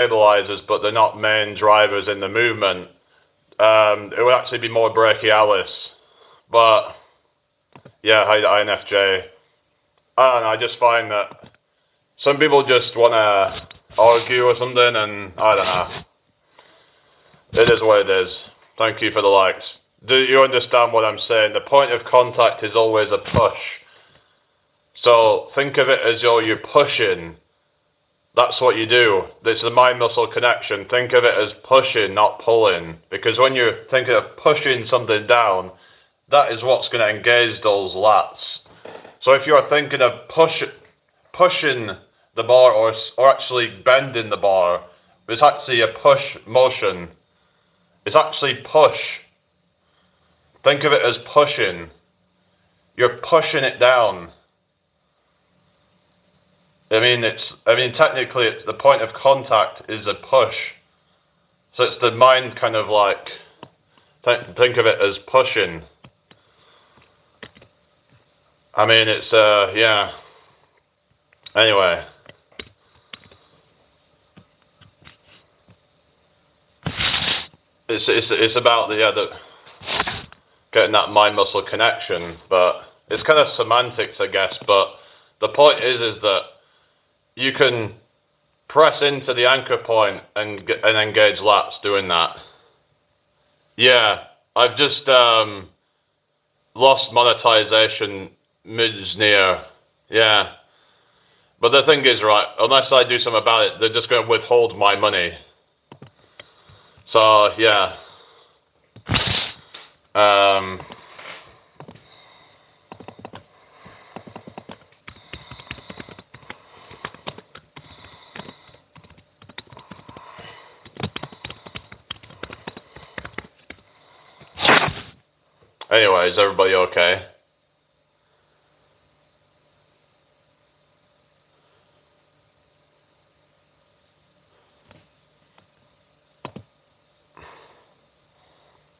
stabilizers, but they're not main drivers in the movement. It would actually be more brachialis. But yeah, INFJ. I don't know, I just find that some people just want to argue or something, and I don't know. It is what it is. Thank you for the likes. Do you understand what I'm saying? The point of contact is always a push. So think of it as you're pushing. That's what you do. It's the mind-muscle connection. Think of it as pushing, not pulling. Because when you're thinking of pushing something down, that is what's going to engage those lats. So if you're thinking of pushing the bar or actually bending the bar, it's actually a push motion. It's actually push. Think of it as pushing. You're pushing it down. Technically, it's the point of contact is a push. So it's the mind kind of like, think of it as pushing. Yeah. Anyway. It's about getting that mind-muscle connection, but it's kind of semantics, I guess. But the point is that you can press into the anchor point and engage lats doing that. Yeah, I've just lost monetization mid-near. Yeah. But the thing is, right, unless I do something about it, they're just going to withhold my money. So, yeah. Anyway, is everybody okay?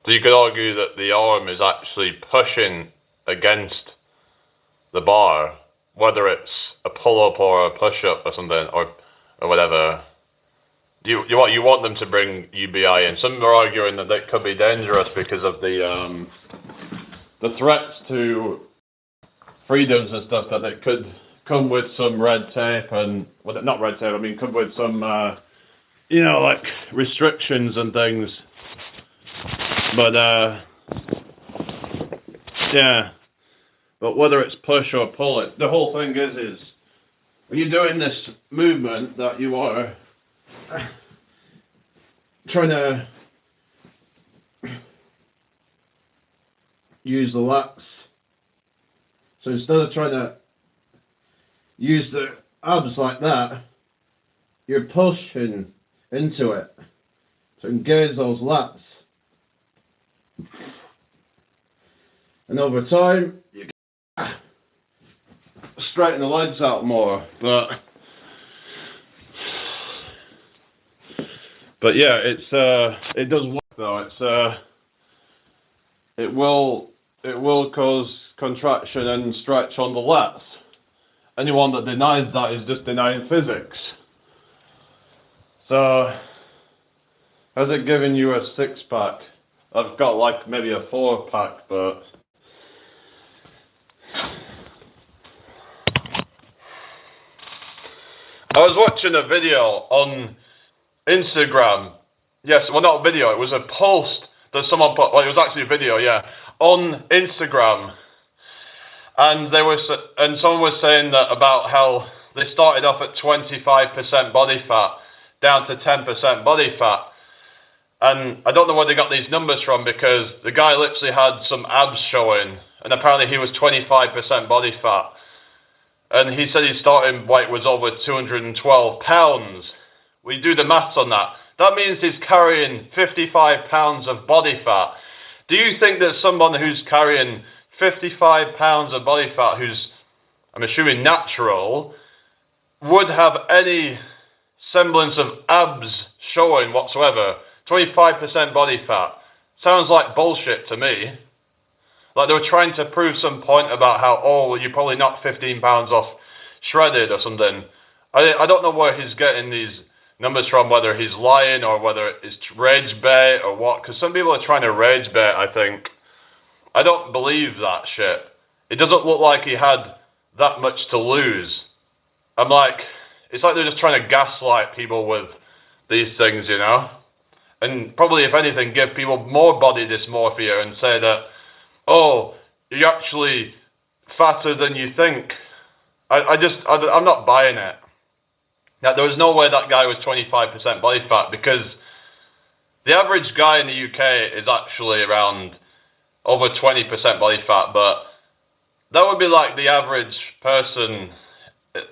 So you could argue that the arm is actually pushing against the bar, whether it's a pull-up or a push-up or something, or whatever. You want them to bring UBI in. Some are arguing that it could be dangerous because of the threats to freedoms and stuff, that it could come with some red tape and, well, not red tape, come with some, like restrictions and things. But, yeah. But whether it's push or pull it, the whole thing is when you're doing this movement that you are trying to use the lats. So instead of trying to use the abs like that, you're pushing into it to engage those lats. And over time, you straighten the legs out more. But yeah, it does work though. It will cause contraction and stretch on the lats. Anyone that denies that is just denying physics. So, has it given you a 6-pack? I've got like maybe a 4-pack, but I was watching a video on Instagram. Yes, well, not a video, it was a post that someone put, well, it was actually a video, yeah, on Instagram. And someone was saying that about how they started off at 25% body fat, down to 10% body fat. And I don't know where they got these numbers from, because the guy literally had some abs showing, and apparently he was 25% body fat. And he said his starting weight was over 212 pounds. We do the maths on that. That means he's carrying 55 pounds of body fat. Do you think that someone who's carrying 55 pounds of body fat, who's, I'm assuming, natural, would have any semblance of abs showing whatsoever? 25% body fat. Sounds like bullshit to me. Like they were trying to prove some point about how, oh, well, you probably knocked 15 pounds off shredded or something. I don't know where he's getting these numbers from, whether he's lying or whether it's rage bait or what. Because some people are trying to rage bait, I think. I don't believe that shit. It doesn't look like he had that much to lose. I'm like, it's like they're just trying to gaslight people with these things, you know? And probably, if anything, give people more body dysmorphia and say that, oh, you're actually fatter than you think. I'm not buying it. Now, there was no way that guy was 25% body fat, because the average guy in the UK is actually around over 20% body fat, but that would be like the average person,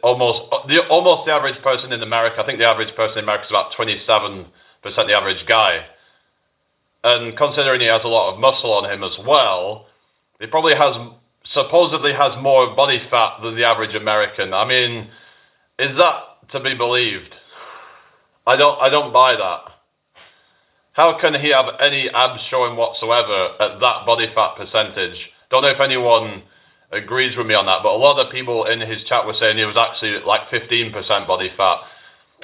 almost the average person in America. I think the average person in America is about 27% the average guy. And considering he has a lot of muscle on him as well, he probably supposedly has more body fat than the average American. I mean, is that to be believed? I don't buy that. How can he have any abs showing whatsoever at that body fat percentage? Don't know if anyone agrees with me on that, but a lot of people in his chat were saying he was actually like 15% body fat.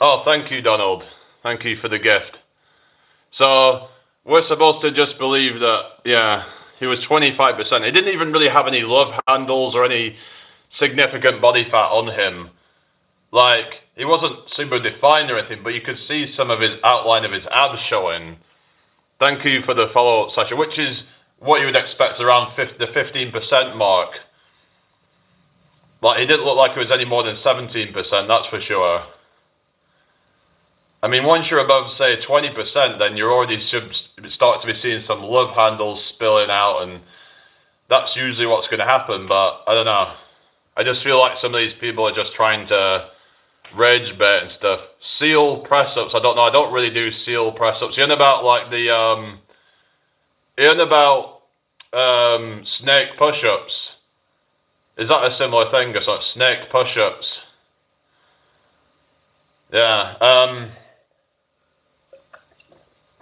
Oh, thank you, Donald. Thank you for the gift. So we're supposed to just believe that, yeah, he was 25%. He didn't even really have any love handles or any significant body fat on him. Like, he wasn't super defined or anything, but you could see some of his outline of his abs showing. Thank you for the follow-up, Sasha, which is what you would expect around the 15% mark. Like, he didn't look like he was any more than 17%, that's for sure. I mean, once you're above, say, 20%, then you already should start to be seeing some love handles spilling out, and that's usually what's going to happen, but I don't know. I just feel like some of these people are just trying to rage bait and stuff. Seal press-ups, I don't know. I don't really do seal press-ups. You know about, like, snake push-ups? Is that a similar thing or something? Snake push-ups. Yeah.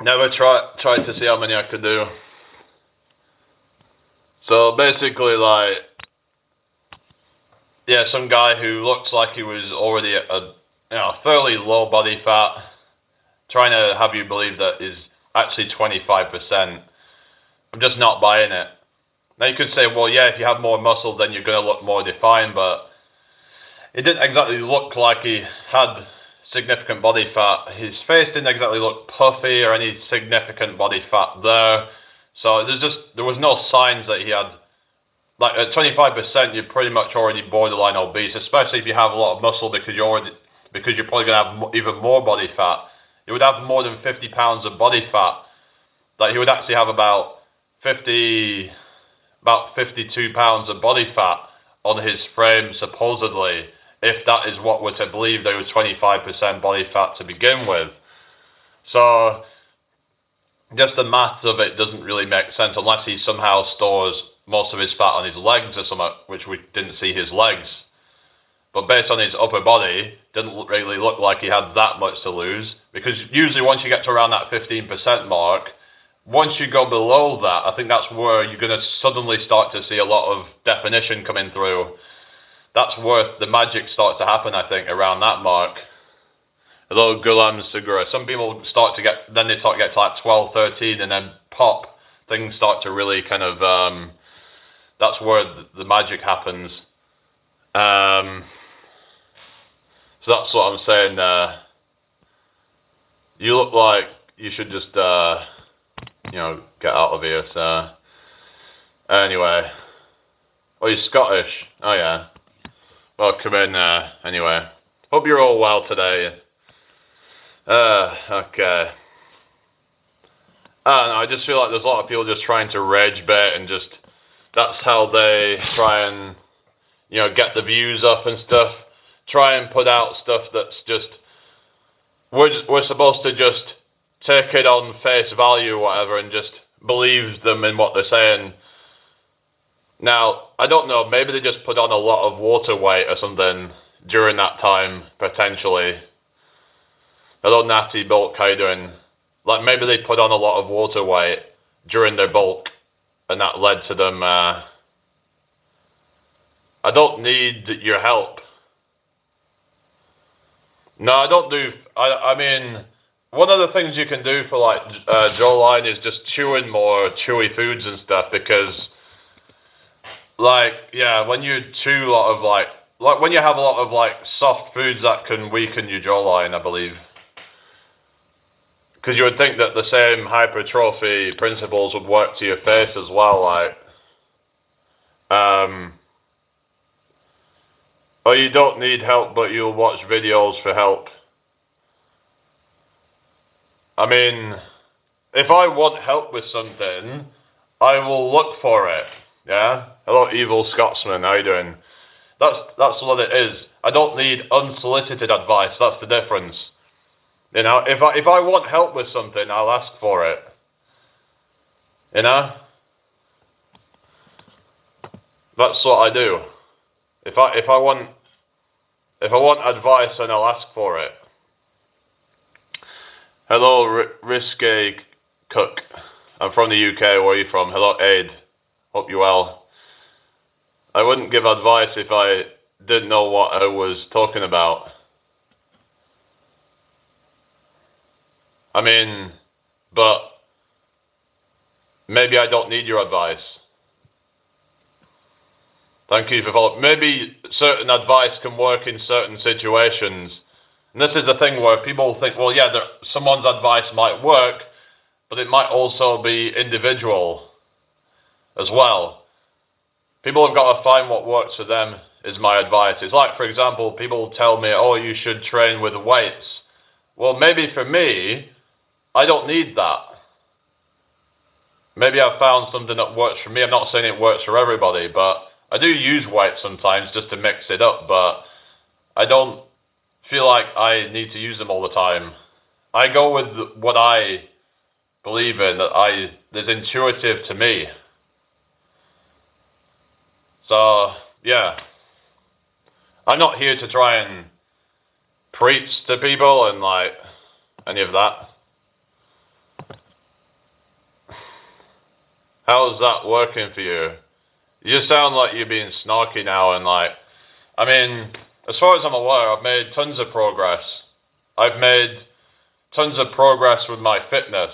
Never tried to see how many I could do. So basically, like, yeah, some guy who looks like he was already at a fairly low body fat, trying to have you believe that is actually 25%. I'm just not buying it. Now you could say, well, yeah, if you have more muscle, then you're going to look more defined, but it didn't exactly look like he had significant body fat. His face didn't exactly look puffy or any significant body fat there. So there was no signs that he had, like at 25%, you're pretty much already borderline obese, especially if you have a lot of muscle, because you're probably going to have even more body fat. You would have more than 50 pounds of body fat. Like, he would actually have about 52 pounds of body fat on his frame, supposedly, if that is what we're to believe. There was 25% body fat to begin with. So just the maths of it doesn't really make sense, unless he somehow stores most of his fat on his legs or something, which we didn't see his legs. But based on his upper body, didn't really look like he had that much to lose, because usually once you get to around that 15% mark, once you go below that, I think that's where you're going to suddenly start to see a lot of definition coming through. That's where the magic starts to happen, I think, around that mark. Hello, Gulam Segura. Some people start to get to like 12, 13, and then pop. Things start to really kind of, that's where the magic happens. So that's what I'm saying. You look like you should just, get out of here. So anyway, oh, you're Scottish. Oh yeah. Well, come in. Anyway, hope you're all well today. Okay. I don't know. I just feel like there's a lot of people just trying to rage bait, and just that's how they try and get the views up and stuff. Try and put out stuff that's just we're supposed to just take it on face value or whatever and just believe them in what they're saying. Now, I don't know, maybe they just put on a lot of water weight or something during that time, potentially. Hello, Natty Bulk, how you doing? Like, maybe they put on a lot of water weight during their bulk, and that led to them, I don't need your help. No, I don't do. I mean, one of the things you can do for like jawline is just chewing more chewy foods and stuff because, like, yeah, when you chew a lot of like when you have a lot of like soft foods that can weaken your jawline, I believe. Because you would think that the same hypertrophy principles would work to your face as well, like, oh, you don't need help, but you'll watch videos for help. I mean, if I want help with something, I will look for it. Yeah. Hello, evil Scotsman. How you doing? That's what it is. I don't need unsolicited advice. That's the difference. You know, if I want help with something, I'll ask for it. You know? That's what I do. If I want advice, then I'll ask for it. Hello, Risque Cook. I'm from the UK. Where are you from? Hello, Aid. Hope you're well. I wouldn't give advice if I didn't know what I was talking about. I mean, but maybe I don't need your advice. Thank you for following. Maybe certain advice can work in certain situations. And this is the thing where people think, well, yeah, someone's advice might work, but it might also be individual as well. People have got to find what works for them, is my advice. It's like, for example, people tell me, oh, you should train with weights. Well, maybe for me, I don't need that. Maybe I've found something that works for me. I'm not saying it works for everybody, but I do use weights sometimes just to mix it up, but I don't feel like I need to use them all the time. I go with what I believe in, that's intuitive to me. So, yeah. I'm not here to try and preach to people and like any of that. How's that working for you? You sound like you're being snarky now and like, I mean, as far as I'm aware, I've made tons of progress. I've made tons of progress with my fitness.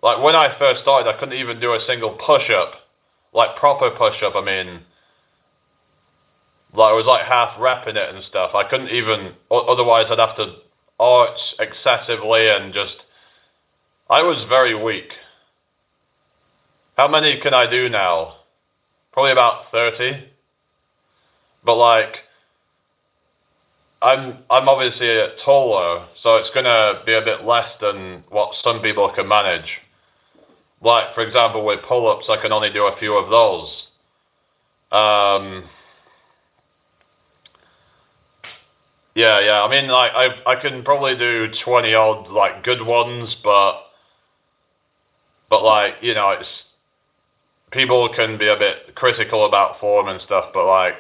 Like when I first started, I couldn't even do a single push-up. Like proper push-up, I mean. Like I was like half repping it and stuff. I couldn't even, otherwise I'd have to arch excessively and just, I was very weak. How many can I do now? Probably about 30. But like, I'm obviously taller, so it's gonna be a bit less than what some people can manage. Like for example, with pull-ups, I can only do a few of those. Yeah. I mean, like I can probably do 20 odd like good ones, but like you know, it's people can be a bit critical about form and stuff, but like.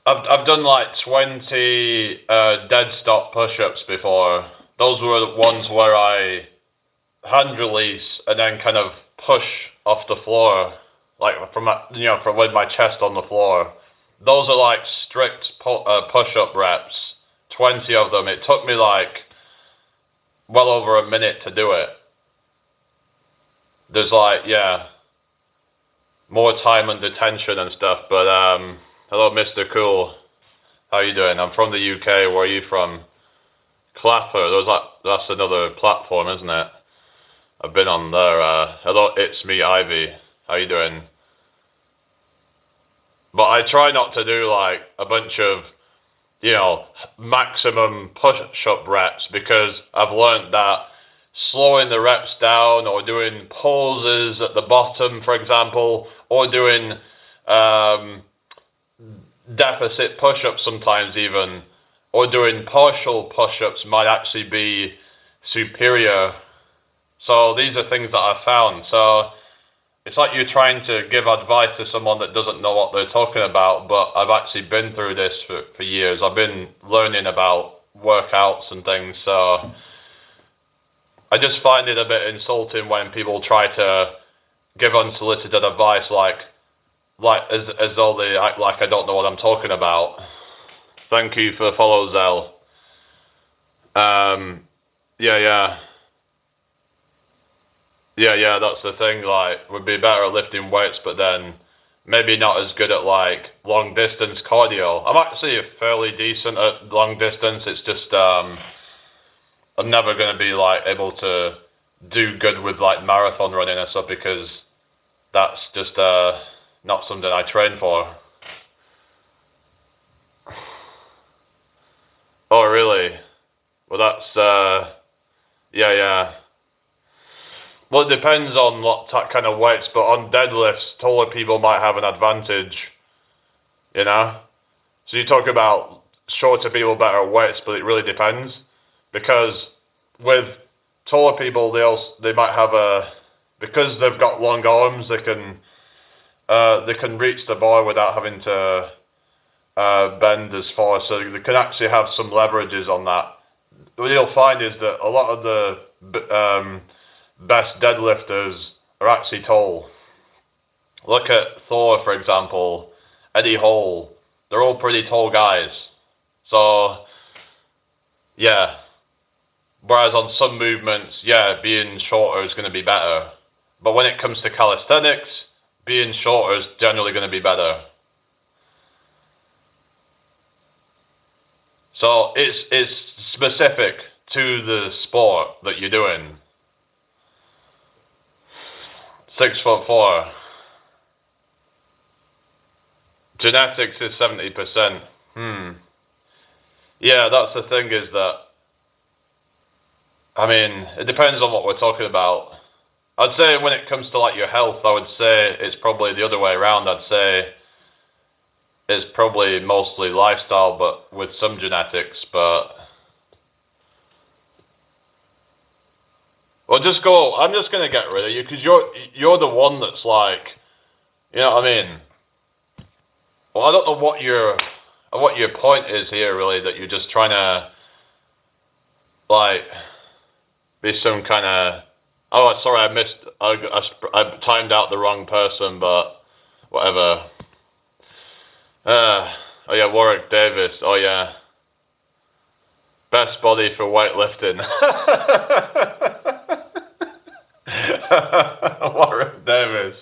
I've done like 20 dead stop push-ups before. Those were the ones where I hand release and then kind of push off the floor, like from with my chest on the floor. Those are like strict push-up reps, 20 of them. It took me like well over a minute to do it. There's like, yeah, more time under tension and stuff, but hello, Mr. Cool. How you doing? I'm from the UK. Where are you from? Clapper. That's another platform, isn't it? I've been on there. Hello, it's me, Ivy. How you doing? But I try not to do like a bunch of, you know, maximum push-up reps because I've learned that slowing the reps down or doing pauses at the bottom, for example, or doing deficit push-ups sometimes even, or doing partial push-ups might actually be superior. So these are things that I've found. So it's like you're trying to give advice to someone that doesn't know what they're talking about, but I've actually been through this for years. I've been learning about workouts and things, so I just find it a bit insulting when people try to give unsolicited advice like as though they act like I don't know what I'm talking about. Thank you for the follow, Zell. Yeah. That's the thing. Like, we'd be better at lifting weights, but then maybe not as good at like long distance cardio. I'm actually fairly decent at long distance. It's just I'm never gonna be like able to do good with like marathon running and stuff because that's just not something I train for. Oh really? Well, that's yeah. Well, it depends on what kind of weights, but on deadlifts, taller people might have an advantage, you know? So you talk about shorter people better at weights, but it really depends. Because with taller people, they might have because they've got long arms, they can reach the bar without having to bend as far, so they can actually have some leverages on that. What you'll find is that a lot of the best deadlifters are actually tall. Look at Thor, for example, Eddie Hall. They're all pretty tall guys. So, yeah. Whereas on some movements, yeah, being shorter is going to be better. But when it comes to calisthenics, being shorter is generally going to be better. So it's specific to the sport that you're doing. 6'4". Genetics is 70%. Yeah, that's the thing is that, I mean, it depends on what we're talking about. I'd say when it comes to like your health, I would say it's probably the other way around. I'd say it's probably mostly lifestyle, but with some genetics, but... Well, just go. I'm just gonna get rid of you because you're the one that's like, you know what I mean. Well, I don't know what your point is here, really. That you're just trying to like be some kind of. Oh, sorry, I missed. I timed out the wrong person, but whatever. Oh yeah, Warwick Davis. Oh yeah, best body for weightlifting. Warren Davis.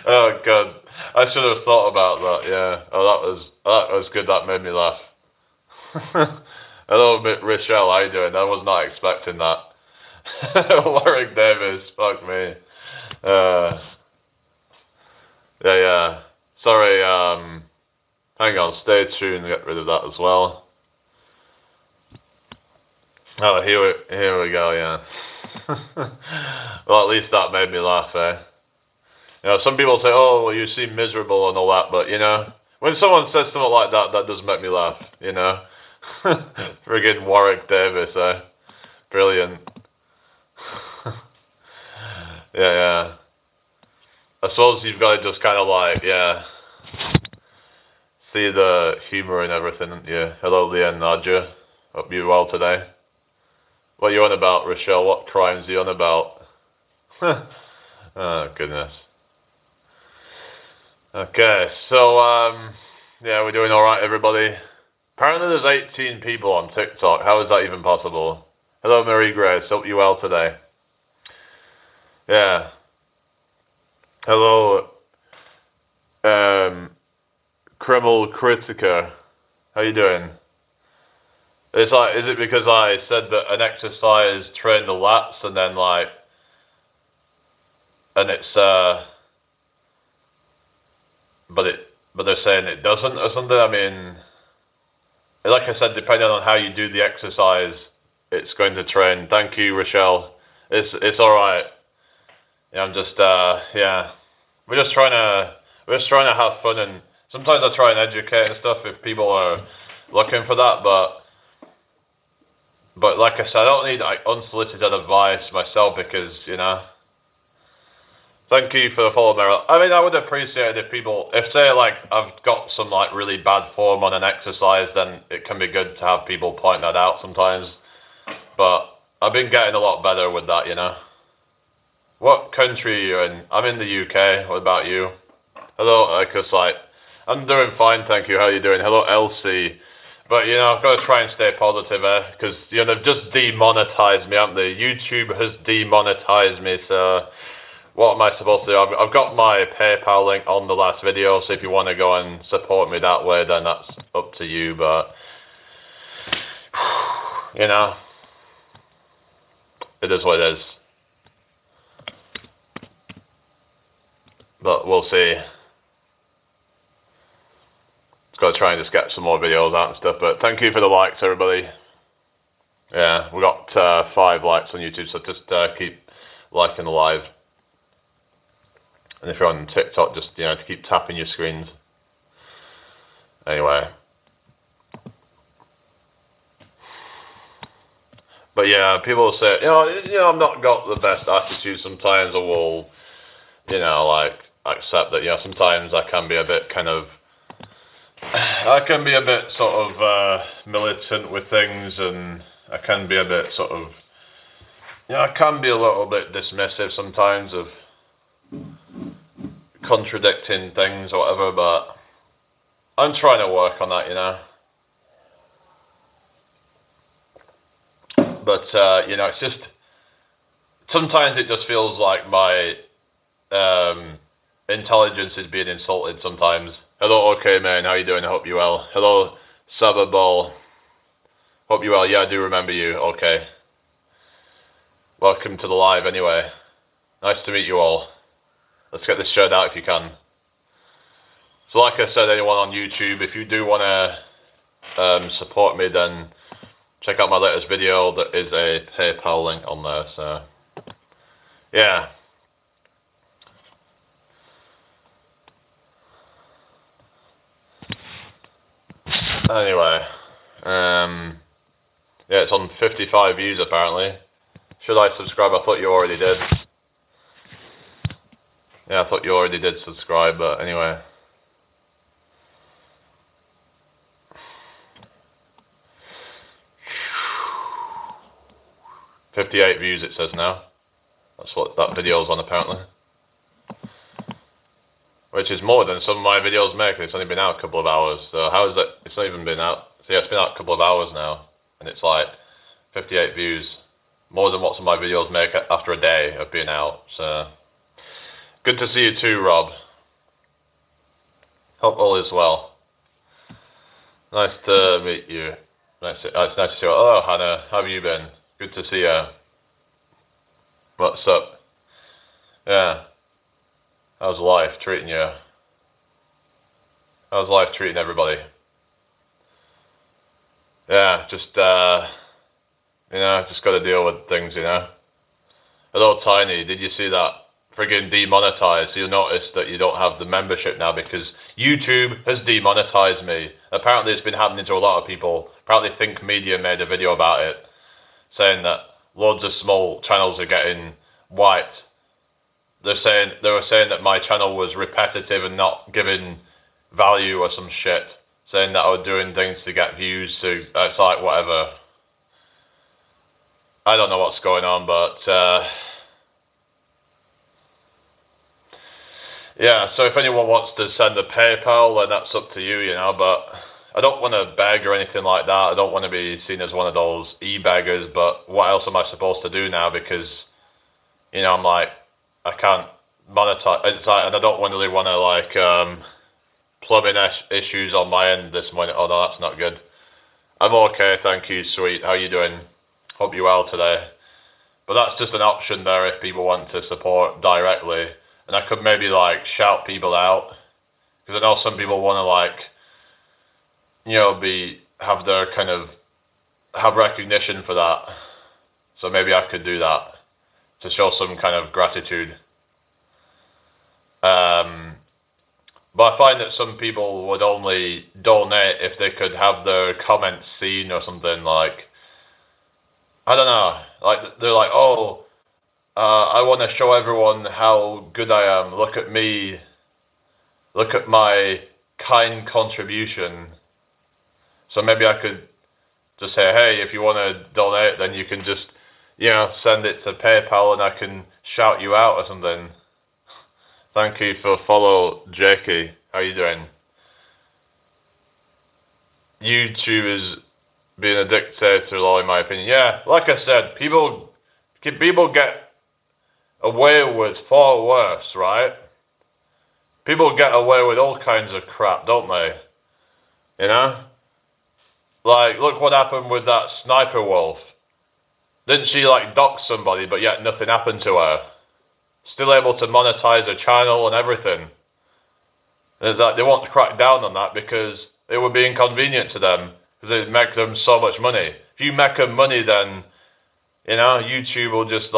Oh god, I should have thought about that. Yeah. Oh, that was good. That made me laugh. Hello, Rochelle. How you doing? I was not expecting that. Warwick Davis. Fuck me. Yeah. Sorry. Hang on. Stay tuned. Get rid of that as well. Oh, here we go, yeah. Well, at least that made me laugh, eh? You know, some people say, oh, well, you seem miserable and all that, but, you know, when someone says something like that, that does make me laugh, you know? Friggin' Warwick Davis, eh? Brilliant. Yeah. I suppose you've got to just kind of like, yeah, see the humour in everything, yeah. Hello, Leah and Nadja. Hope you're well today. What are you on about, Rochelle? What crimes are you on about? Oh, goodness. Okay, so, yeah, we're doing alright, everybody. Apparently there's 18 people on TikTok. How is that even possible? Hello, Marie Grace. Hope you're well today. Yeah. Hello, Kreml Kritika. How you doing? It's like, is it because I said that an exercise trained the lats and then like, and it's but they're saying it doesn't or something? I mean, like I said, depending on how you do the exercise, it's going to train. Thank you, Rochelle. It's all right. Yeah, I'm just yeah. We're just trying to have fun, and sometimes I try and educate and stuff if people are looking for that, But like I said, I don't need like unsolicited advice myself because, you know. Thank you for the follow, Meryl. I mean, I would appreciate it if say like I've got some like really bad form on an exercise, then it can be good to have people point that out sometimes. But I've been getting a lot better with that, you know. What country are you in? I'm in the UK. What about you? Hello, because like I'm doing fine, thank you. How are you doing? Hello, Elsie. But I've got to try and stay positive, because they've just demonetized me, haven't they? YouTube has demonetized me. So what am I supposed to do? I've got my PayPal link on the last video. So if you want to go and support me that way, then that's up to you. But it is what it is. But we'll see. Got to try and just get some more videos out and stuff. But thank you for the likes, everybody. Yeah, we got 5 likes on YouTube, so just keep liking the live. And if you're on TikTok, just to keep tapping your screens. Anyway. But yeah, people say, I've not got the best attitude sometimes, or will, accept that, sometimes I can be a bit sort of militant with things, and I can be a bit sort of, I can be a little bit dismissive sometimes of contradicting things or whatever, but I'm trying to work on that, But, it's just, sometimes it just feels like my intelligence is being insulted sometimes. Hello, okay, man, how you doing? I hope you well. Hello, Sababall. Hope you well. Yeah, I do remember you. Okay. Welcome to the live, anyway. Nice to meet you all. Let's get this shared out if you can. So like I said, anyone on YouTube, if you do want to support me, then check out my latest video. There is a PayPal link on there, so yeah. Anyway, yeah, it's on 55 views apparently. Should I subscribe? I thought you already did. Yeah, I thought you already did subscribe, but anyway. "58 views" it says now. That's what that video's on apparently. Which is more than some of my videos make, and it's only been out a couple of hours. So how is that? It's not even been out. So yeah, it's been out a couple of hours now, and it's like 58 views. More than what some of my videos make after a day of being out. So good to see you too, Rob. Hope all is well. Nice to meet you. It's nice to see you. Hello, Hannah. How have you been? Good to see you. What's up? Yeah. How's life treating you? How's life treating everybody? Yeah, just just got to deal with things, Hello, Tiny. Did you see that? Friggin' demonetized. So you'll notice that you don't have the membership now because YouTube has demonetized me. Apparently, it's been happening to a lot of people. Apparently, Think Media made a video about it, saying that loads of small channels are getting wiped. They were saying that my channel was repetitive and not giving value or some shit, saying that I was doing things to get views. It's like whatever. I don't know what's going on, but yeah. So if anyone wants to send a PayPal, then that's up to you, But I don't want to beg or anything like that. I don't want to be seen as one of those e-beggars. But what else am I supposed to do now? Because I'm like, I can't monetize. It's like, and I don't really want to plumbing issues on my end this morning. Oh no, that's not good. I'm okay, thank you, sweet. How you doing? Hope you're well today. But that's just an option there if people want to support directly. And I could maybe shout people out, because I know some people want to have recognition for that. So maybe I could do that to show some kind of gratitude. But I find that some people would only donate if they could have their comments seen or something. I don't know. They're like, oh, I want to show everyone how good I am. Look at me. Look at my kind contribution. So maybe I could just say, hey, if you want to donate, then you can just, send it to PayPal and I can shout you out or something. Thank you for follow, Jakey. How you doing? YouTube is being a dictator, in my opinion. Yeah, like I said, people get away with far worse, right? People get away with all kinds of crap, don't they? You know? Like, look what happened with that sniper wolf. Didn't she, dox somebody, but yet nothing happened to her? Still able to monetize her channel and everything. There's that they want to crack down on that because it would be inconvenient to them because it would make them so much money. If you make them money, then YouTube will just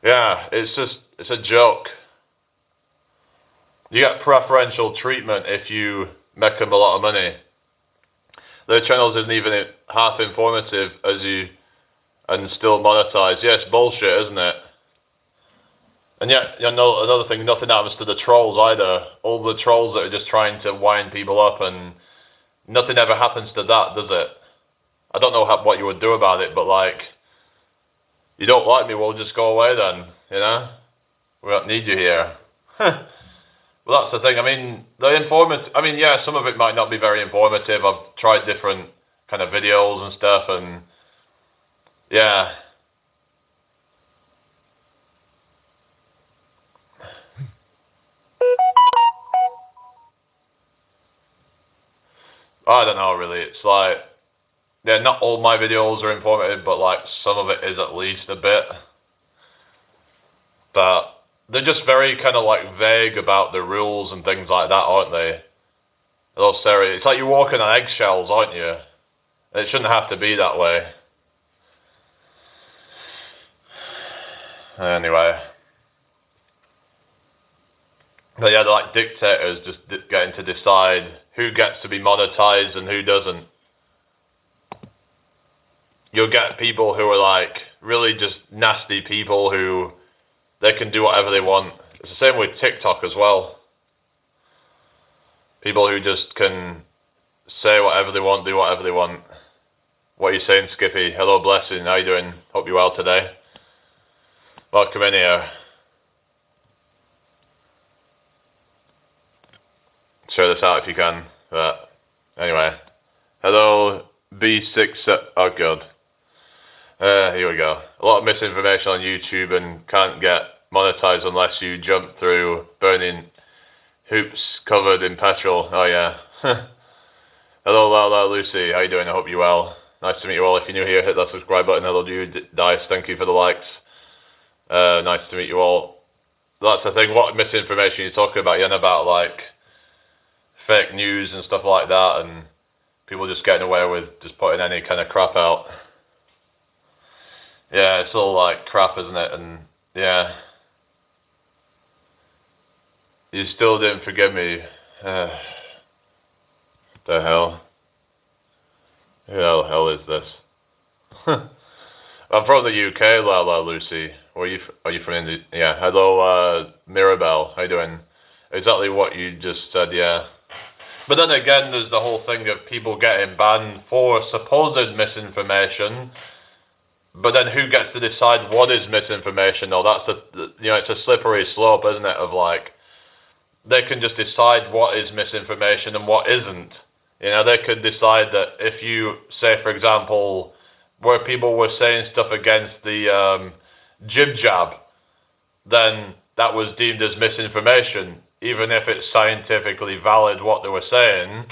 it's a joke. You get preferential treatment if you make them a lot of money. Their channels isn't even half informative and still monetized. Yeah, it's bullshit, isn't it? And yet, another thing, nothing happens to the trolls either. All the trolls that are just trying to wind people up, and nothing ever happens to that, does it? I don't know what you would do about it, but you don't like me, well, just go away then, We don't need you here. Well, that's the thing. I mean, some of it might not be very informative. I've tried different kind of videos and stuff, and yeah. I don't know, really. It's not all my videos are informative, but some of it is at least a bit. But they're just very kind of vague about the rules and things like that, aren't they? It's like you're walking on eggshells, aren't you? And it shouldn't have to be that way. Anyway. But yeah, they're like dictators, just getting to decide who gets to be monetized and who doesn't. You'll get people who are really just nasty people who they can do whatever they want. It's the same with TikTok as well. People who just can say whatever they want, do whatever they want. What are you saying, Skippy? Hello, Blessing. How you doing? Hope you're well today. Welcome in here. Share this out if you can. But anyway. Hello, B6. Oh, God. Here we go. A lot of misinformation on YouTube and can't get monetized unless you jump through burning hoops covered in petrol. Oh, yeah. Hello, Lala, Lucy. How you doing? I hope you're well. Nice to meet you all. If you're new here, hit that subscribe button. Hello, Jude. Dice. Thank you for the likes. Nice to meet you all. That's the thing. What misinformation are you talking about? You're about, fake news and stuff like that, and people just getting away with just putting any kind of crap out. Yeah, it's all crap, isn't it? And yeah, you still didn't forgive me. What the hell? Who the hell is this? I'm from the UK, Lala Lucy. Are you from India? Yeah. Hello, Mirabelle. How you doing? Exactly what you just said. Yeah. But then again, there's the whole thing of people getting banned for supposed misinformation. But then who gets to decide what is misinformation? No, that's it's a slippery slope, isn't it? Of they can just decide what is misinformation and what isn't. They could decide that if you say, for example, where people were saying stuff against the jib jab, then that was deemed as misinformation, even if it's scientifically valid what they were saying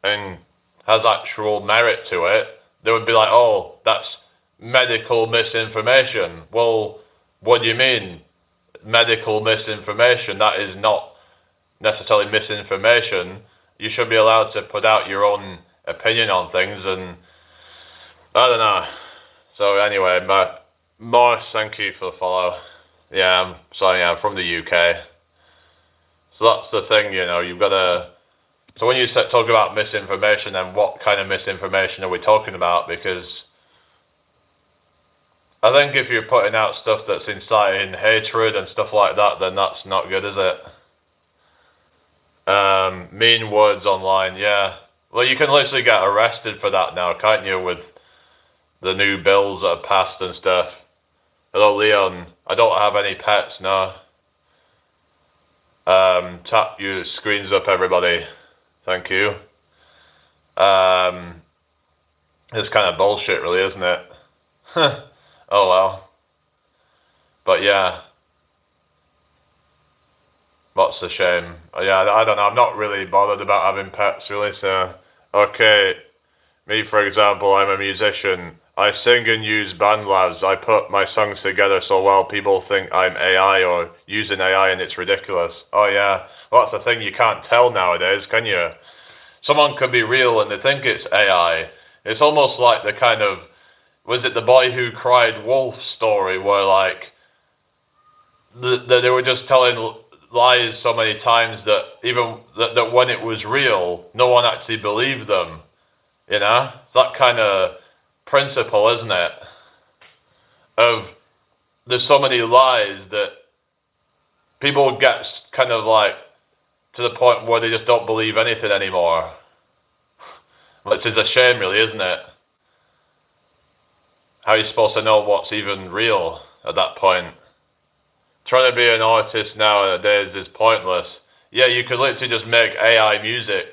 and has actual merit to it. They would be like, oh, that's medical misinformation. Well, what do you mean medical misinformation? That is not necessarily misinformation. You should be allowed to put out your own opinion on things, and I don't know. So anyway, Morris, thank you for the follow. Yeah, I'm from the UK. So that's the thing, you've got to... So when you talk about misinformation, then what kind of misinformation are we talking about? Because I think if you're putting out stuff that's inciting hatred and stuff like that, then that's not good, is it? Mean words online, yeah. Well, you can literally get arrested for that now, can't you, with the new bills that have passed and stuff. Hello, Leon. I don't have any pets, no. Tap your screens up, everybody. Thank you. It's kind of bullshit, really, isn't it? Oh well. But yeah, what's the shame? Yeah, I don't know. I'm not really bothered about having pets, really. So, okay, me for example, I'm a musician. I sing and use BandLabs. I put my songs together so well people think I'm AI or using AI and it's ridiculous. Oh yeah, well that's the thing, you can't tell nowadays, can you? Someone could be real and they think it's AI. It's almost like the kind of, was it the boy who cried wolf story where like, they were just telling lies so many times that even that when it was real, no one actually believed them. You know, that kind of principle, isn't it? Of there's so many lies that people get kind of like to the point where they just don't believe anything anymore. Which is a shame, really, isn't it? How are you supposed to know what's even real at that point? Trying to be an artist nowadays is pointless. Yeah, you could literally just make AI music,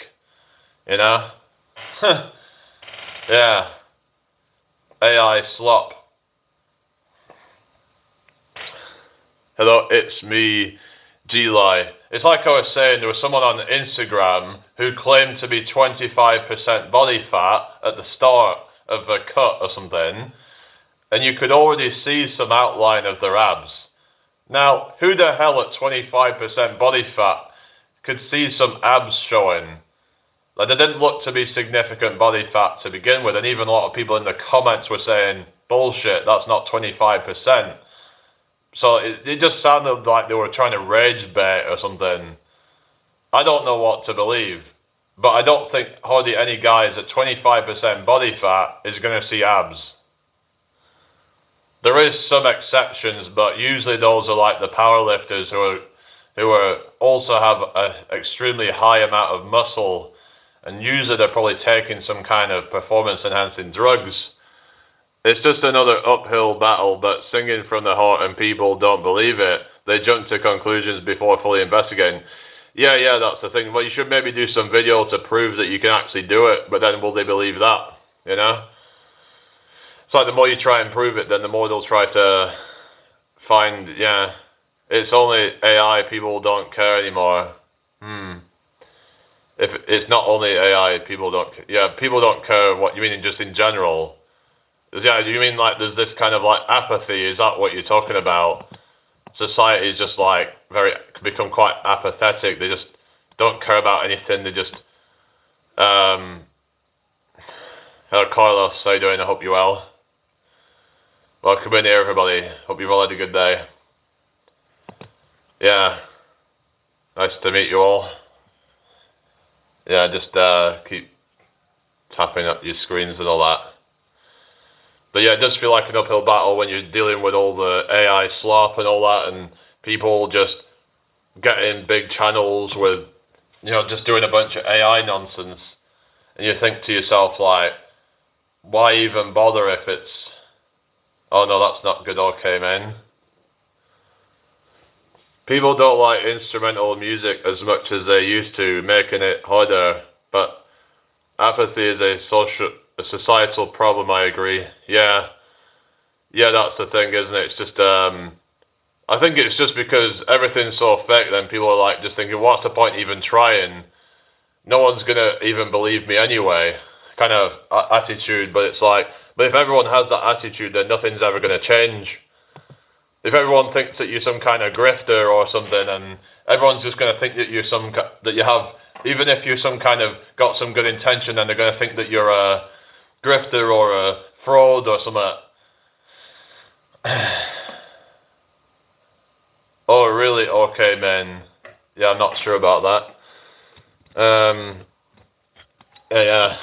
you know? Yeah. AI slop. Hello, it's me, G-Lie. It's like I was saying, there was someone on Instagram who claimed to be 25% body fat at the start of a cut or something, and you could already see some outline of their abs. Now, who the hell at 25% body fat could see some abs showing? Like, they didn't look to be significant body fat to begin with, and even a lot of people in the comments were saying, bullshit, that's not 25%. So it just sounded like they were trying to rage bait or something. I don't know what to believe, but I don't think hardly any guys at 25% body fat is going to see abs. There is some exceptions, but usually those are like the powerlifters who also have an extremely high amount of muscle, and usually they're probably taking some kind of performance-enhancing drugs. It's just another uphill battle, but singing from the heart and people don't believe it. They jump to conclusions before fully investigating. Yeah, that's the thing. Well, you should maybe do some video to prove that you can actually do it, but then will they believe that, you know? It's like the more you try and prove it, then the more they'll try to find, yeah, it's only AI, people don't care anymore. If it's not only AI, people don't care what you mean just in general. Yeah, do you mean like there's this kind of like apathy? Is that what you're talking about? Society is just like become quite apathetic. They just don't care about anything. They just, hello Carlos, how you doing? I hope you're well. Welcome in here, everybody. Hope you've all had a good day. Yeah, nice to meet you all. Yeah, just keep tapping up your screens and all that. But yeah, it does feel like an uphill battle when you're dealing with all the AI slop and all that, and people just getting big channels with, you know, just doing a bunch of AI nonsense. And you think to yourself, like, why even bother if it's, oh no, that's not good, okay, man. People don't like instrumental music as much as they used to, making it harder, but apathy is a societal problem, I agree. Yeah, that's the thing, isn't it? It's just, I think it's just because everything's so fake, then people are like just thinking, what's the point even trying? No one's gonna even believe me anyway, kind of attitude. But it's like, but if everyone has that attitude, then nothing's ever gonna change. If everyone thinks that you're some kind of grifter or something, and everyone's just gonna think that you're that you have, even if you're some kind of got some good intention, then they're gonna think that you're a grifter or a fraud or something. Oh really? Okay, man. Yeah, I'm not sure about that. Yeah.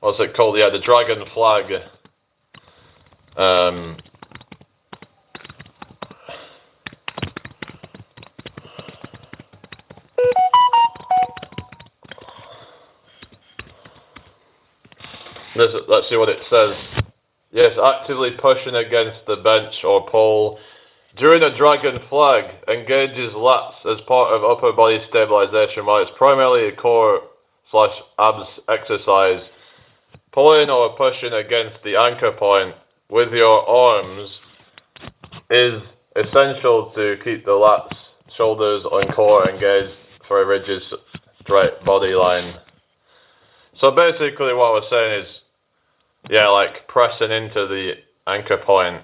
What's it called? Yeah, the dragon flag. Let's see what it says. Yes, actively pushing against the bench or pole during a dragon flag engages lats as part of upper body stabilization, while it's primarily a core slash abs exercise. Pulling or pushing against the anchor point with your arms is essential to keep the lats, shoulders, and core engaged for a rigid, straight body line. So basically what we're saying is, yeah, like pressing into the anchor point.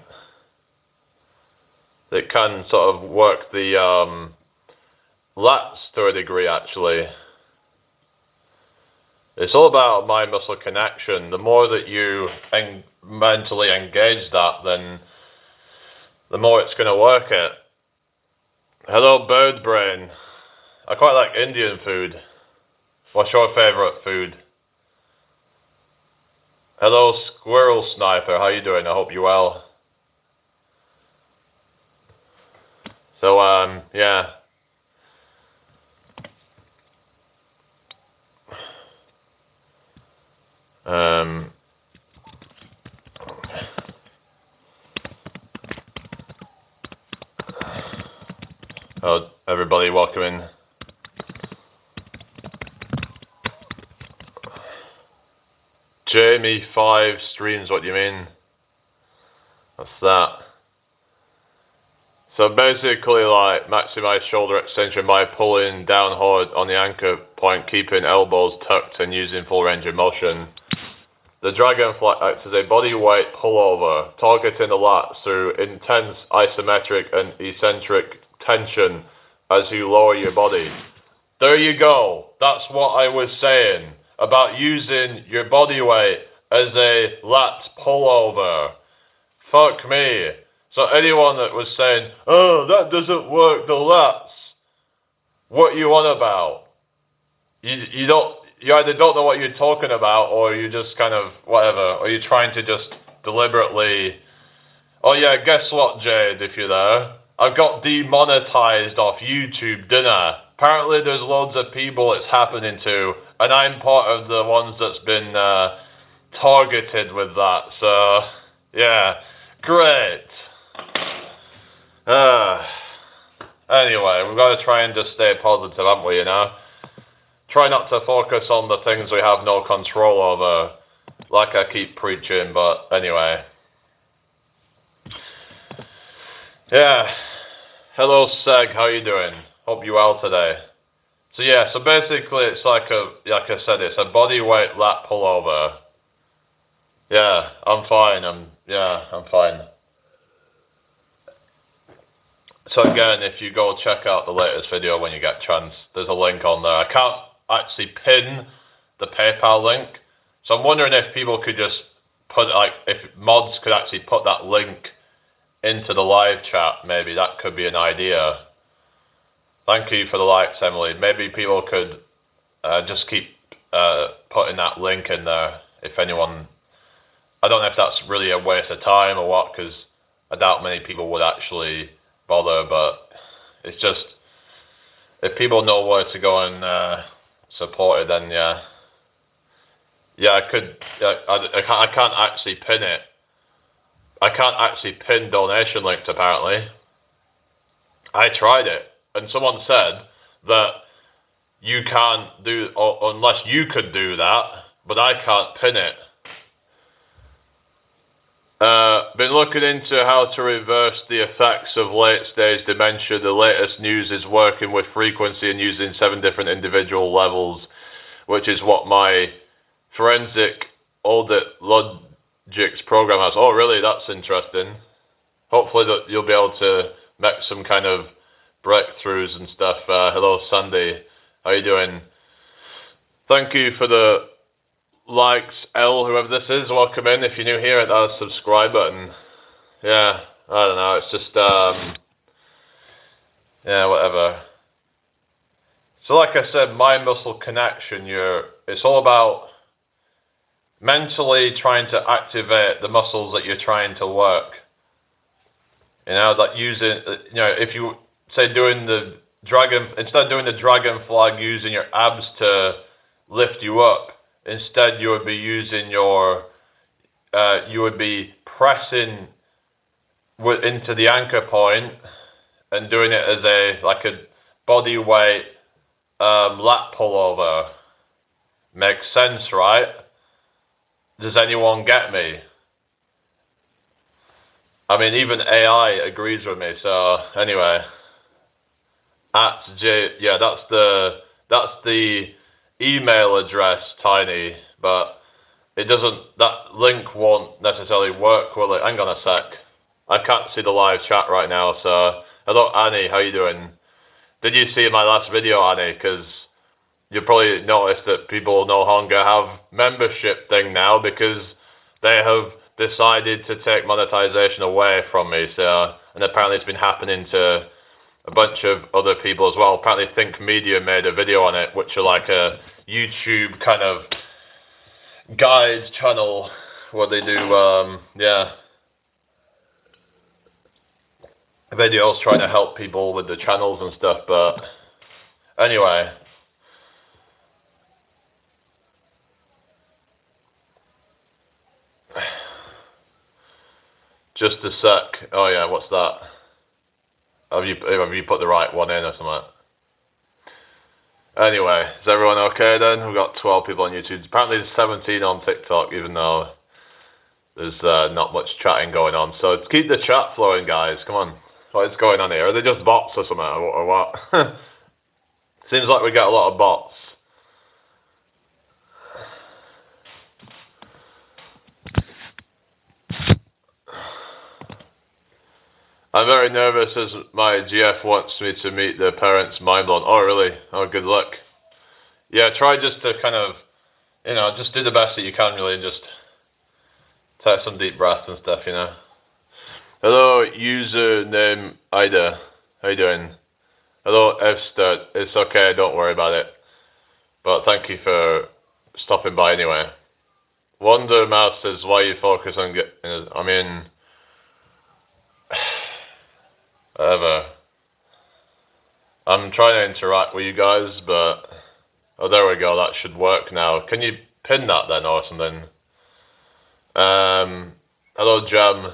It can sort of work the lats to a degree, actually. It's all about mind-muscle connection. The more that you mentally engage that, then the more it's going to work it. Hello, bird brain. I quite like Indian food. What's your favourite food? Hello, squirrel sniper. How you doing? I hope you're well. So, yeah. Oh, everybody, welcome in. Jamie 5 streams, what do you mean? What's that? So basically, like, maximize shoulder extension by pulling down hard on the anchor point, keeping elbows tucked and using full range of motion. The dragonfly acts as a body weight pullover, targeting the lats through intense isometric and eccentric tension as you lower your body. There you go. That's what I was saying about using your body weight as a lat pullover. Fuck me. So anyone that was saying, oh, that doesn't work, the lats, what you on about? You either don't know what you're talking about, or you just kind of whatever, or you're trying to just deliberately. Oh yeah, guess what, Jade? If you're there, I got demonetized off YouTube, didn't I? Apparently, there's loads of people it's happening to, and I'm part of the ones that's been targeted with that. So yeah, great. Anyway, we've got to try and just stay positive, haven't we? You know. Try not to focus on the things we have no control over, like I keep preaching, but anyway. Yeah. Hello, Seg, how you doing? Hope you're well today. So yeah, so basically it's like I said, it's a body weight lat pullover. Yeah, I'm fine, I'm fine. So again, if you go check out the latest video when you get a chance, there's a link on there. I can't actually pin the PayPal link, so I'm wondering if people could just put, like, if mods could actually put that link into the live chat. Maybe that could be an idea. Thank you for the likes, Emily. Maybe people could just keep putting that link in there. If anyone, I don't know if that's really a waste of time or what, because I doubt many people would actually bother, but it's just, if people know where to go and support it, then yeah, I could. I can't actually pin it. I can't actually pin donation links. Apparently, I tried it, and someone said that you can't do, or unless you could do that, but I can't pin it. Been looking into how to reverse the effects of late-stage dementia. The latest news is working with frequency and using 7 different individual levels, which is what my forensic audit logics program has. Oh, really? That's interesting. Hopefully that you'll be able to make some kind of breakthroughs and stuff. Hello, Sandy. How you doing? Thank you for the likes, L, whoever this is. Welcome in. If you're new here, hit that subscribe button. Yeah, I don't know. It's just, yeah, whatever. So like I said, mind-muscle connection, it's all about mentally trying to activate the muscles that you're trying to work. You know, that using, you know, if you say doing the dragon, instead of doing the dragon flag, using your abs to lift you up, instead you would be using you would be pressing into the anchor point and doing it as like a body weight lat pullover. Makes sense, right? Does anyone get me? I mean, even AI agrees with me. So anyway, yeah, that's the email address, Tiny, but it doesn't. That link won't necessarily work, will it? Hang on a sec. I can't see the live chat right now. So hello, Annie. How you doing? Did you see my last video, Annie? Because you probably noticed that people no longer have membership thing now because they have decided to take monetization away from me. So, and apparently it's been happening to a bunch of other people as well. Apparently Think Media made a video on it, which are like a YouTube kind of guide channel where they do, videos trying to help people with the channels and stuff. But anyway, just a sec. Oh yeah, what's that? Have you put the right one in or something? Anyway, is everyone okay then? We've got 12 people on YouTube. Apparently there's 17 on TikTok, even though there's not much chatting going on. So keep the chat flowing, guys. Come on. What is going on here? Are they just bots or something, or what? Seems like we get a lot of bots. I'm very nervous as my GF wants me to meet the parents, mind blown. Oh, really? Oh, good luck. Yeah, try just to kind of, just do the best that you can, really, and just take some deep breaths and stuff, Hello, username Ida. How you doing? Hello, Evstad. It's okay, don't worry about it. But thank you for stopping by anyway. Wonder Masters, why you focus on whatever. I'm trying to interact with you guys, but oh, there we go. That should work now. Can you pin that then or something? Hello, Jam.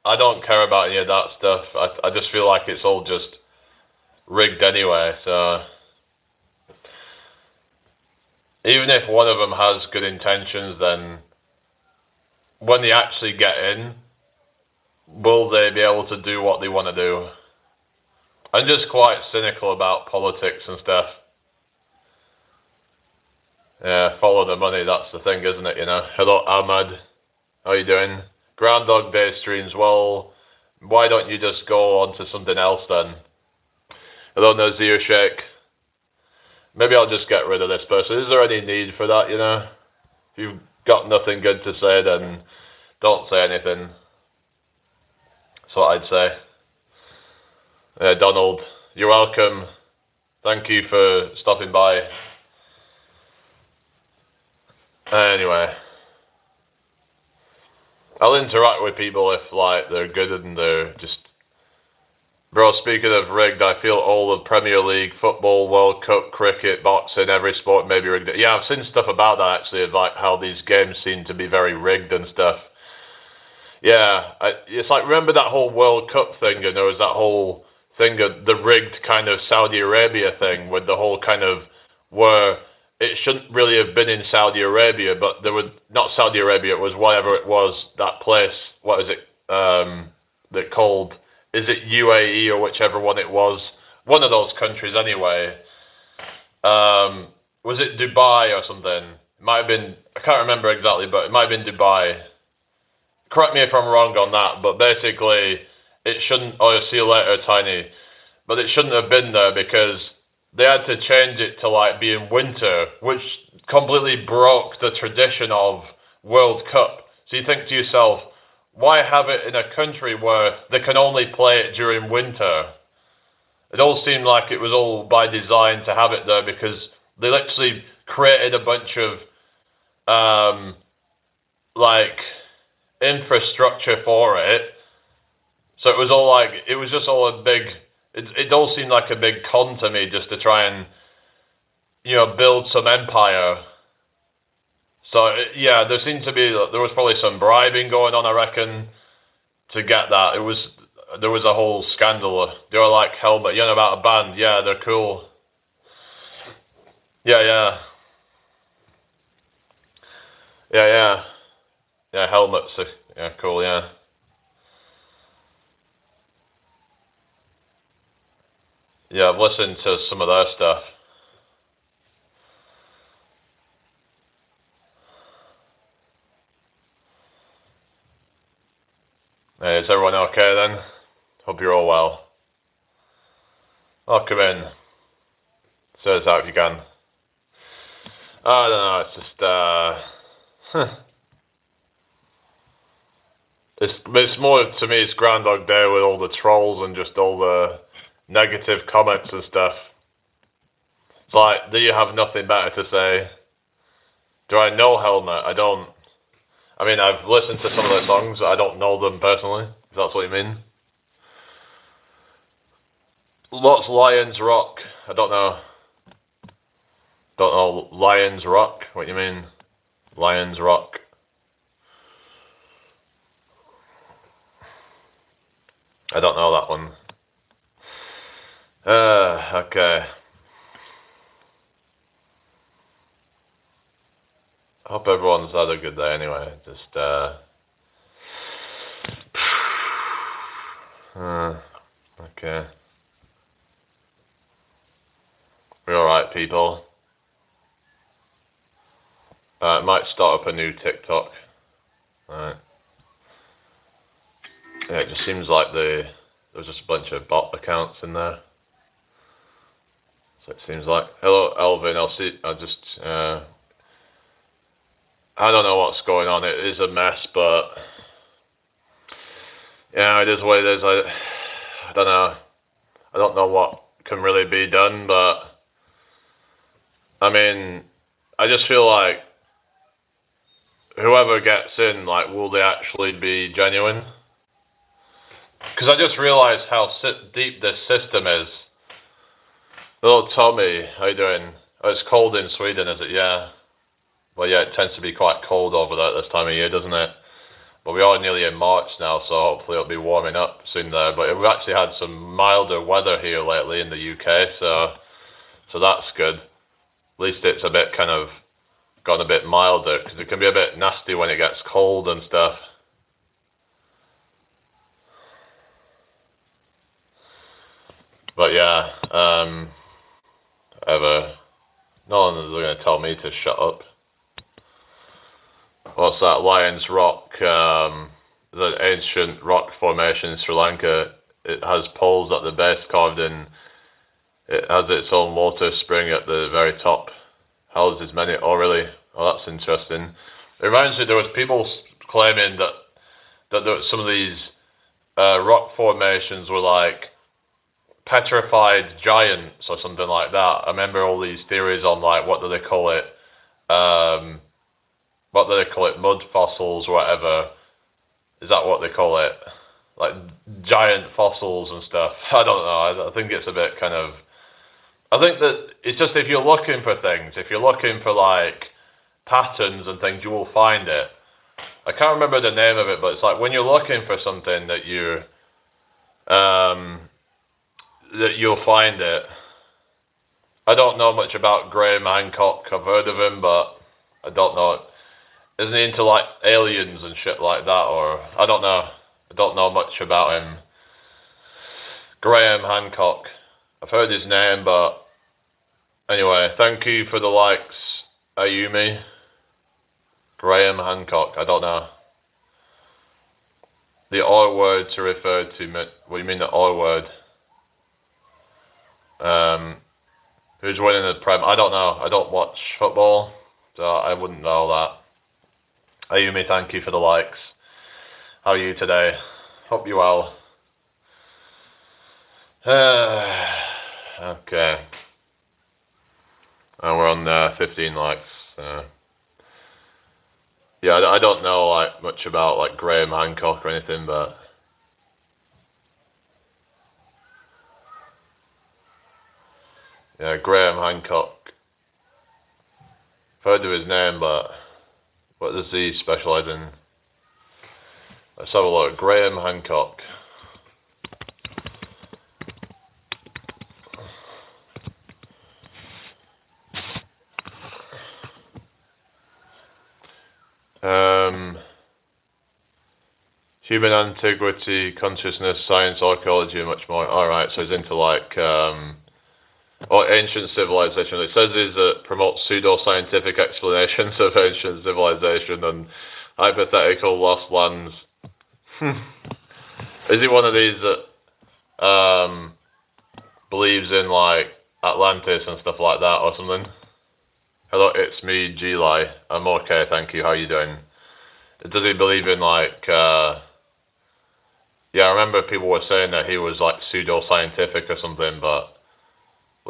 I don't care about any of that stuff. I just feel like it's all just rigged anyway. So even if one of them has good intentions, then when they actually get in, will they be able to do what they want to do? I'm just quite cynical about politics and stuff. Yeah, follow the money, that's the thing, isn't it, Hello, Ahmad. How you doing? Groundhog Day streams, well, why don't you just go on to something else then? Hello, Nazir Sheikh. Maybe I'll just get rid of this person. Is there any need for that, If you've got nothing good to say, then don't say anything. That's what I'd say. Donald, you're welcome. Thank you for stopping by. Anyway, I'll interact with people if they're good and they're just. Bro, speaking of rigged, I feel all of Premier League, football, World Cup, cricket, boxing, every sport may be rigged. Yeah, I've seen stuff about that actually, of how these games seem to be very rigged and stuff. Yeah, it's remember that whole World Cup thing, and there was that whole thing of the rigged kind of Saudi Arabia thing, with the whole kind of where it shouldn't really have been in Saudi Arabia, but there was not Saudi Arabia, it was whatever it was, that place, what is it, they're called, is it UAE or whichever one it was, one of those countries anyway, was it Dubai or something? It might have been, I can't remember exactly, but it might have been Dubai. Correct me if I'm wrong on that, but basically, it shouldn't, see you later, Tiny, but it shouldn't have been there because they had to change it to be in winter, which completely broke the tradition of World Cup. So you think to yourself, why have it in a country where they can only play it during winter? It all seemed like it was all by design to have it there because they literally created a bunch of infrastructure for it. So it was all it was just all a big, it all seemed like a big con to me just to try and, build some empire. So, yeah, there seemed to be, there was probably some bribing going on, I reckon, to get that. There was a whole scandal. They were like Helmet, about a band. Yeah, they're cool. Yeah. Yeah. Yeah, helmets. Yeah, cool. Yeah. Yeah, I've listened to some of their stuff. Hey, is everyone okay then? Hope you're all well. Oh, come in. Say this out if you can. I don't know, it's just, it's more, to me, it's Groundhog Day with all the trolls and just all the negative comments and stuff. It's like, do you have nothing better to say? Do I know Helmet? I don't. I mean, I've listened to some of their songs, but I don't know them personally, if that's what you mean. What's Lions Rock? I don't know. Don't know. Lions Rock? What do you mean? Lions Rock. I don't know that one. Okay. I hope everyone's had a good day anyway. Just, okay. We're alright, people. I might start up a new TikTok. Alright. Yeah, it just seems like there's just a bunch of bot accounts in there. So it seems like. Hello, Elvin. I don't know what's going on. It is a mess, but yeah, it is what it is. I don't know. I don't know what can really be done, but I mean, I just feel like whoever gets in, like, will they actually be genuine? Because I just realised how deep this system is. Hello, Tommy. How you doing? Oh, it's cold in Sweden, is it? Yeah. Well, yeah, it tends to be quite cold over there at this time of year, doesn't it? But we are nearly in March now, so hopefully it'll be warming up soon there. But we've actually had some milder weather here lately in the UK, so that's good. At least it's a bit kind of gone a bit milder, because it can be a bit nasty when it gets cold and stuff. But yeah, no one's going to tell me to shut up. What's that? Lions Rock, the ancient rock formation in Sri Lanka. It has poles at the base carved in. It has its own water spring at the very top. Houses many. Oh, really? Oh, that's interesting. It reminds me, there was people claiming that some of these rock formations were like petrified giants or something like that. I remember all these theories on, like, what do they call it? What do they call it? Mud fossils or whatever. Is that what they call it? Like giant fossils and stuff. I don't know. I think it's a bit kind of. I think that it's just, if you're looking for things, if you're looking for like patterns and things, you will find it. I can't remember the name of it, but it's like when you're looking for something that you'll find it. I don't know much about Graham Hancock. I've heard of him, but I don't know. Isn't he into like aliens and shit like that? Or I don't know. I don't know much about him. Graham Hancock. I've heard his name, but anyway, thank you for the likes, Ayumi. Graham Hancock. I don't know. The R word to refer to. What do you mean the R word? Who's winning the Prem? I don't know. I don't watch football, so I wouldn't know that. Ayumi, thank you for the likes. How are you today? Hope you're well. Okay. We're on 15 likes. Yeah, I don't know like much about like Graham Hancock or anything, but yeah, Graham Hancock. I've heard of his name, but what does he specialise in? Let's have a look. Graham Hancock. Human antiquity, consciousness, science, archaeology, and much more. Alright, so he's into like, ancient civilization. It says it promotes pseudo-scientific explanations of ancient civilization and hypothetical lost lands. Is he one of these that believes in like Atlantis and stuff like that or something? Hello, it's me, G-Lai. I'm okay, thank you. How are you doing? Does he believe in like, yeah, I remember people were saying that he was like pseudo-scientific or something, but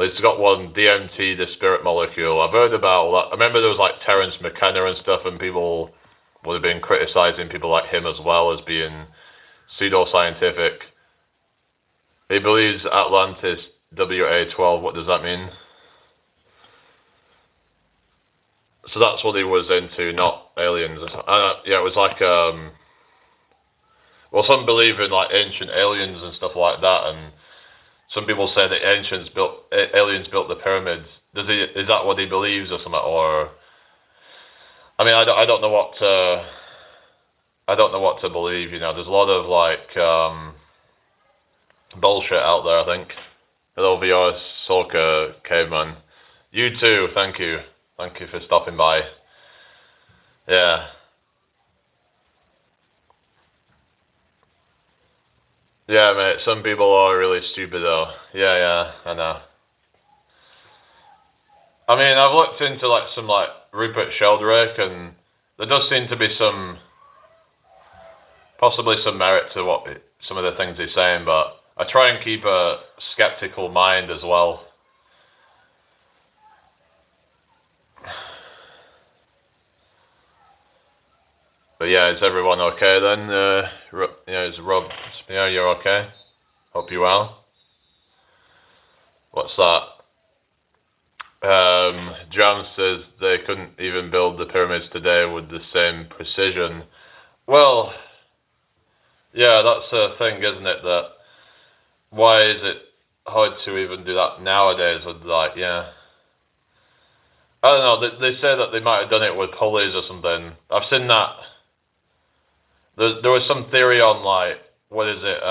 he's got one, DMT, the spirit molecule. I've heard about all that. I remember there was like Terence McKenna and stuff, and people would have been criticizing people like him as well as being pseudo-scientific. He believes Atlantis, WA12, what does that mean? So that's what he was into, not aliens. Yeah, it was like, well, some believe in like ancient aliens and stuff like that, and some people say that aliens built the pyramids. Is that what he believes or something? Or, I mean, I don't know what to believe. You know, there's a lot of like bullshit out there, I think. Hello, VR Soka Caveman. You too. Thank you. Thank you for stopping by. Yeah. Yeah, mate, some people are really stupid though. Yeah, I know. I mean, I've looked into like some like Rupert Sheldrake, and there does seem to be possibly some merit to some of the things he's saying, but I try and keep a skeptical mind as well. But yeah, is everyone okay then? Yeah, is Rob? Yeah, you're okay. Hope you're well. What's that? Jam says they couldn't even build the pyramids today with the same precision. Well, yeah, that's the thing, isn't it? That why is it hard to even do that nowadays? With like, yeah, I don't know. They say that they might have done it with pulleys or something. I've seen that. There was some theory on like, what is it?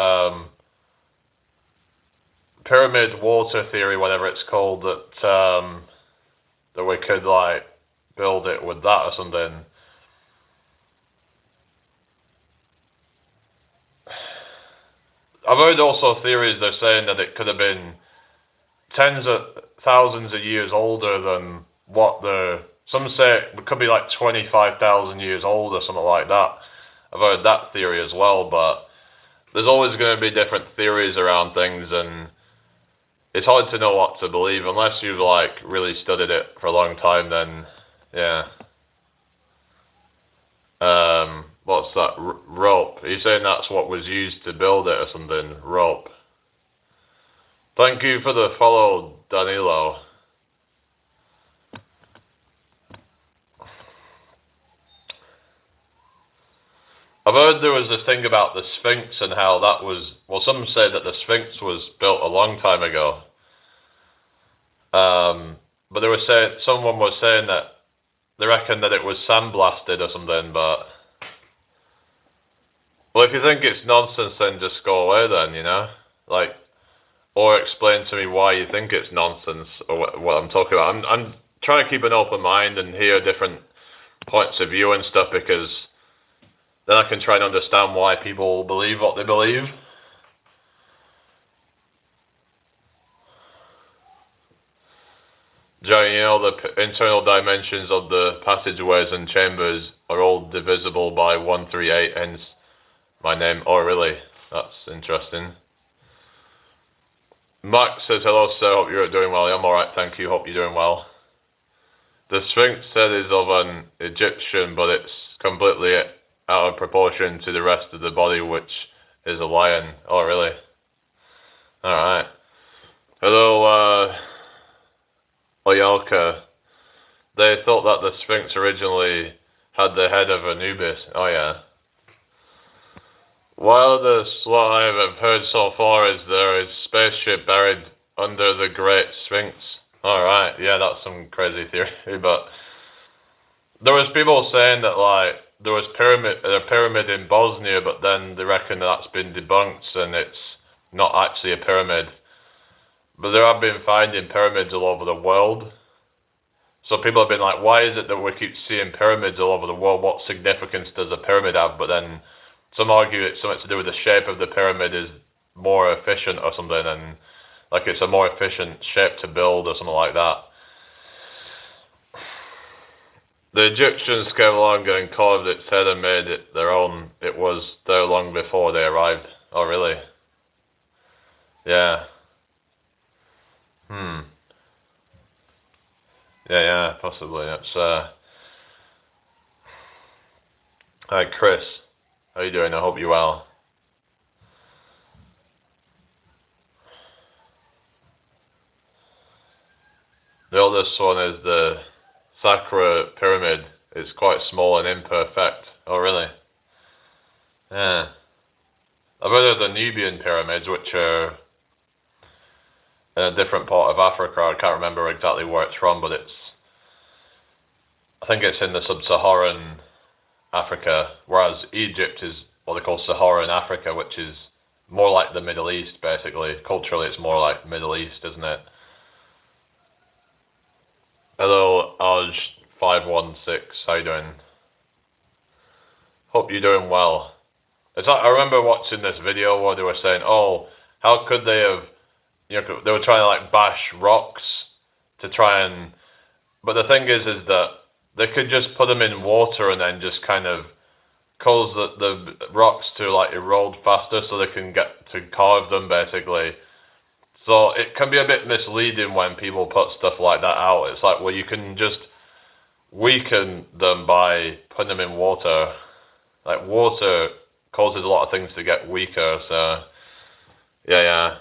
Pyramid water theory, whatever it's called, that we could like build it with that or something. I've heard also theories they're saying that it could have been tens of thousands of years older than what some say it could be like 25,000 years old or something like that. I've heard that theory as well, but there's always going to be different theories around things, and it's hard to know what to believe unless you've like really studied it for a long time. Then, yeah. What's that? Rope. Are you saying that's what was used to build it or something? Rope. Thank you for the follow, Danilo. I've heard there was a thing about the Sphinx and how that was, well, some say that the Sphinx was built a long time ago. But someone was saying that they reckon that it was sandblasted or something, but well, if you think it's nonsense, then just go away then, you know? Like, or explain to me why you think it's nonsense or what I'm talking about. I'm trying to keep an open mind and hear different points of view and stuff, because then I can try and understand why people believe what they believe. Johnny, you know, the internal dimensions of the passageways and chambers are all divisible by 138, hence my name. Oh, really? That's interesting. Mark says, hello, sir. Hope you're doing well. I'm alright, thank you. Hope you're doing well. The Sphinx head is of an Egyptian, but it's completely out of proportion to the rest of the body, which is a lion. Oh, really? Alright. Hello, Oyalka. They thought that the Sphinx originally had the head of Anubis. Oh, yeah. What I have heard so far is there is a spaceship buried under the Great Sphinx. Alright, yeah, that's some crazy theory, but there was people saying that, like, there was a pyramid in Bosnia, but then they reckon that's been debunked and it's not actually a pyramid. But there have been finding pyramids all over the world. So people have been like, why is it that we keep seeing pyramids all over the world? What significance does a pyramid have? But then some argue it's something to do with the shape of the pyramid is more efficient or something, and like it's a more efficient shape to build or something like that. The Egyptians came along and carved its head and made it their own. It was there long before they arrived. Oh, really? Yeah. Yeah, possibly. That's Hi, Chris. How you doing? I hope you're well. The oldest one is the Saqqara pyramid. It's quite small and imperfect. Oh, really? Yeah. I've heard of the Nubian pyramids, which are in a different part of Africa. I can't remember exactly where it's from, but I think it's in the sub-Saharan Africa, whereas Egypt is what they call Saharan Africa, which is more like the Middle East, basically. Culturally, it's more like Middle East, isn't it? Hello, Aj516, how you doing? Hope you're doing well. It's like, I remember watching this video where they were saying, oh, how could they have, they were trying to like bash rocks to try and, but the thing is that they could just put them in water and then just kind of cause the rocks to like erode faster so they can get to carve them, basically. So it can be a bit misleading when people put stuff like that out. It's like, well, you can just weaken them by putting them in water. Like, water causes a lot of things to get weaker, so yeah.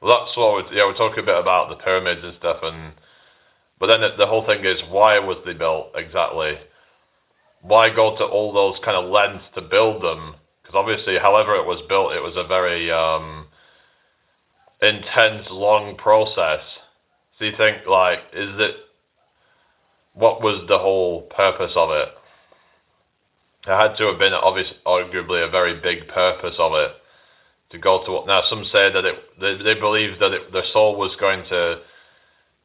Well, that's what we're talking a bit about the pyramids and stuff, but then the whole thing is, why was they built exactly? Why go to all those kind of lengths to build them? Because obviously, however it was built, it was a very intense, long process. So you think, like, what was the whole purpose of it? It had to have been, arguably, a very big purpose of it to go to. Now, some say that they believed that their soul was going to,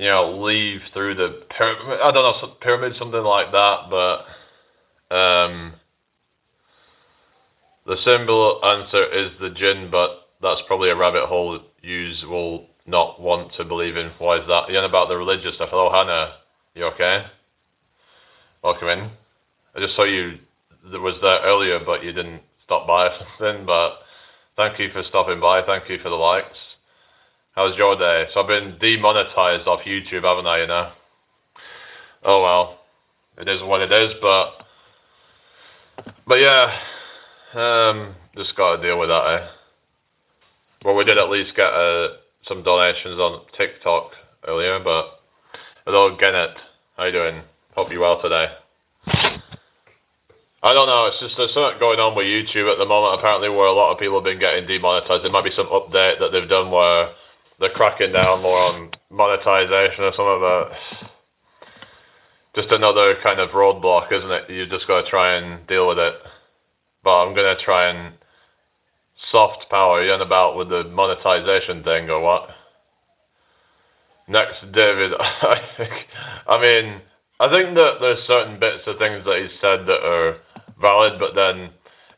leave through the pyramid. I don't know, pyramid, something like that. But the simple answer is the jinn, but that's probably a rabbit hole yous will not want to believe in. Why is that? You're about the religious stuff. Hello, Hannah. You okay? Welcome in. I just saw you was there earlier, but you didn't stop by or something. But thank you for stopping by. Thank you for the likes. How's your day? So I've been demonetized off YouTube, haven't I, Oh well. It is what it is, but yeah. Just got to deal with that, Well, we did at least get some donations on TikTok earlier, but hello, Gennett. How you doing? Hope you're well today. I don't know, it's just there's something going on with YouTube at the moment, apparently, where a lot of people have been getting demonetized. There might be some update that they've done where they're cracking down more on monetization or something, but just another kind of roadblock, isn't it? You just got to try and deal with it. But I'm going to try and soft power you about with the monetization thing, or what? Next, David. I think that there's certain bits of things that he said that are valid, but then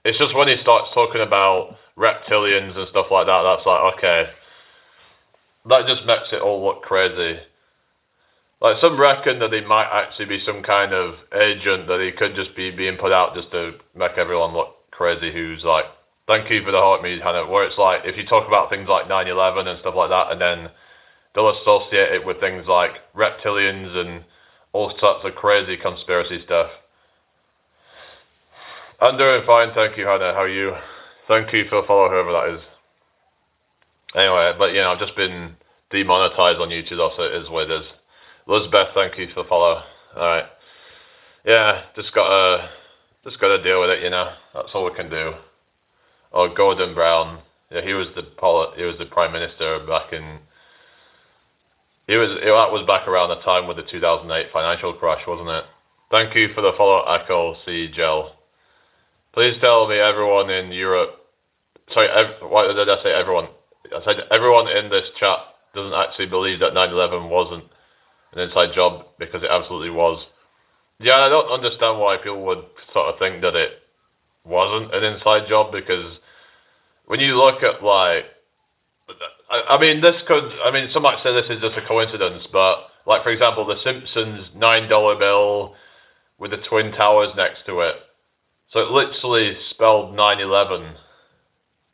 it's just when he starts talking about reptilians and stuff like that, that's like, okay, that just makes it all look crazy. Like, some reckon that he might actually be some kind of agent, that he could just be being put out just to make everyone look crazy, who's like, thank you for the heart me, Hannah, where it's like, if you talk about things like 9/11 and stuff like that, and then they'll associate it with things like reptilians and all sorts of crazy conspiracy stuff. I'm doing fine, thank you, Hannah. How are you? Thank you for the follow, whoever that is. Anyway, but I've just been demonetized on YouTube, so it is what it is. Elizabeth, thank you for the follow. Alright. Yeah, just gotta deal with it, That's all we can do. Oh, Gordon Brown. Yeah, he was the Prime Minister back in. That was back around the time with the 2008 financial crash, wasn't it? Thank you for the follow, Echo C Gel. Please tell me everyone in Europe. Sorry, why did I say everyone? I said everyone in this chat doesn't actually believe that 9/11 wasn't an inside job, because it absolutely was. Yeah, I don't understand why people would sort of think that it wasn't an inside job, because when you look at, like, I mean, some might say this is just a coincidence, but, like, for example, the Simpsons $9 bill with the Twin Towers next to it. So it literally spelled 9/11.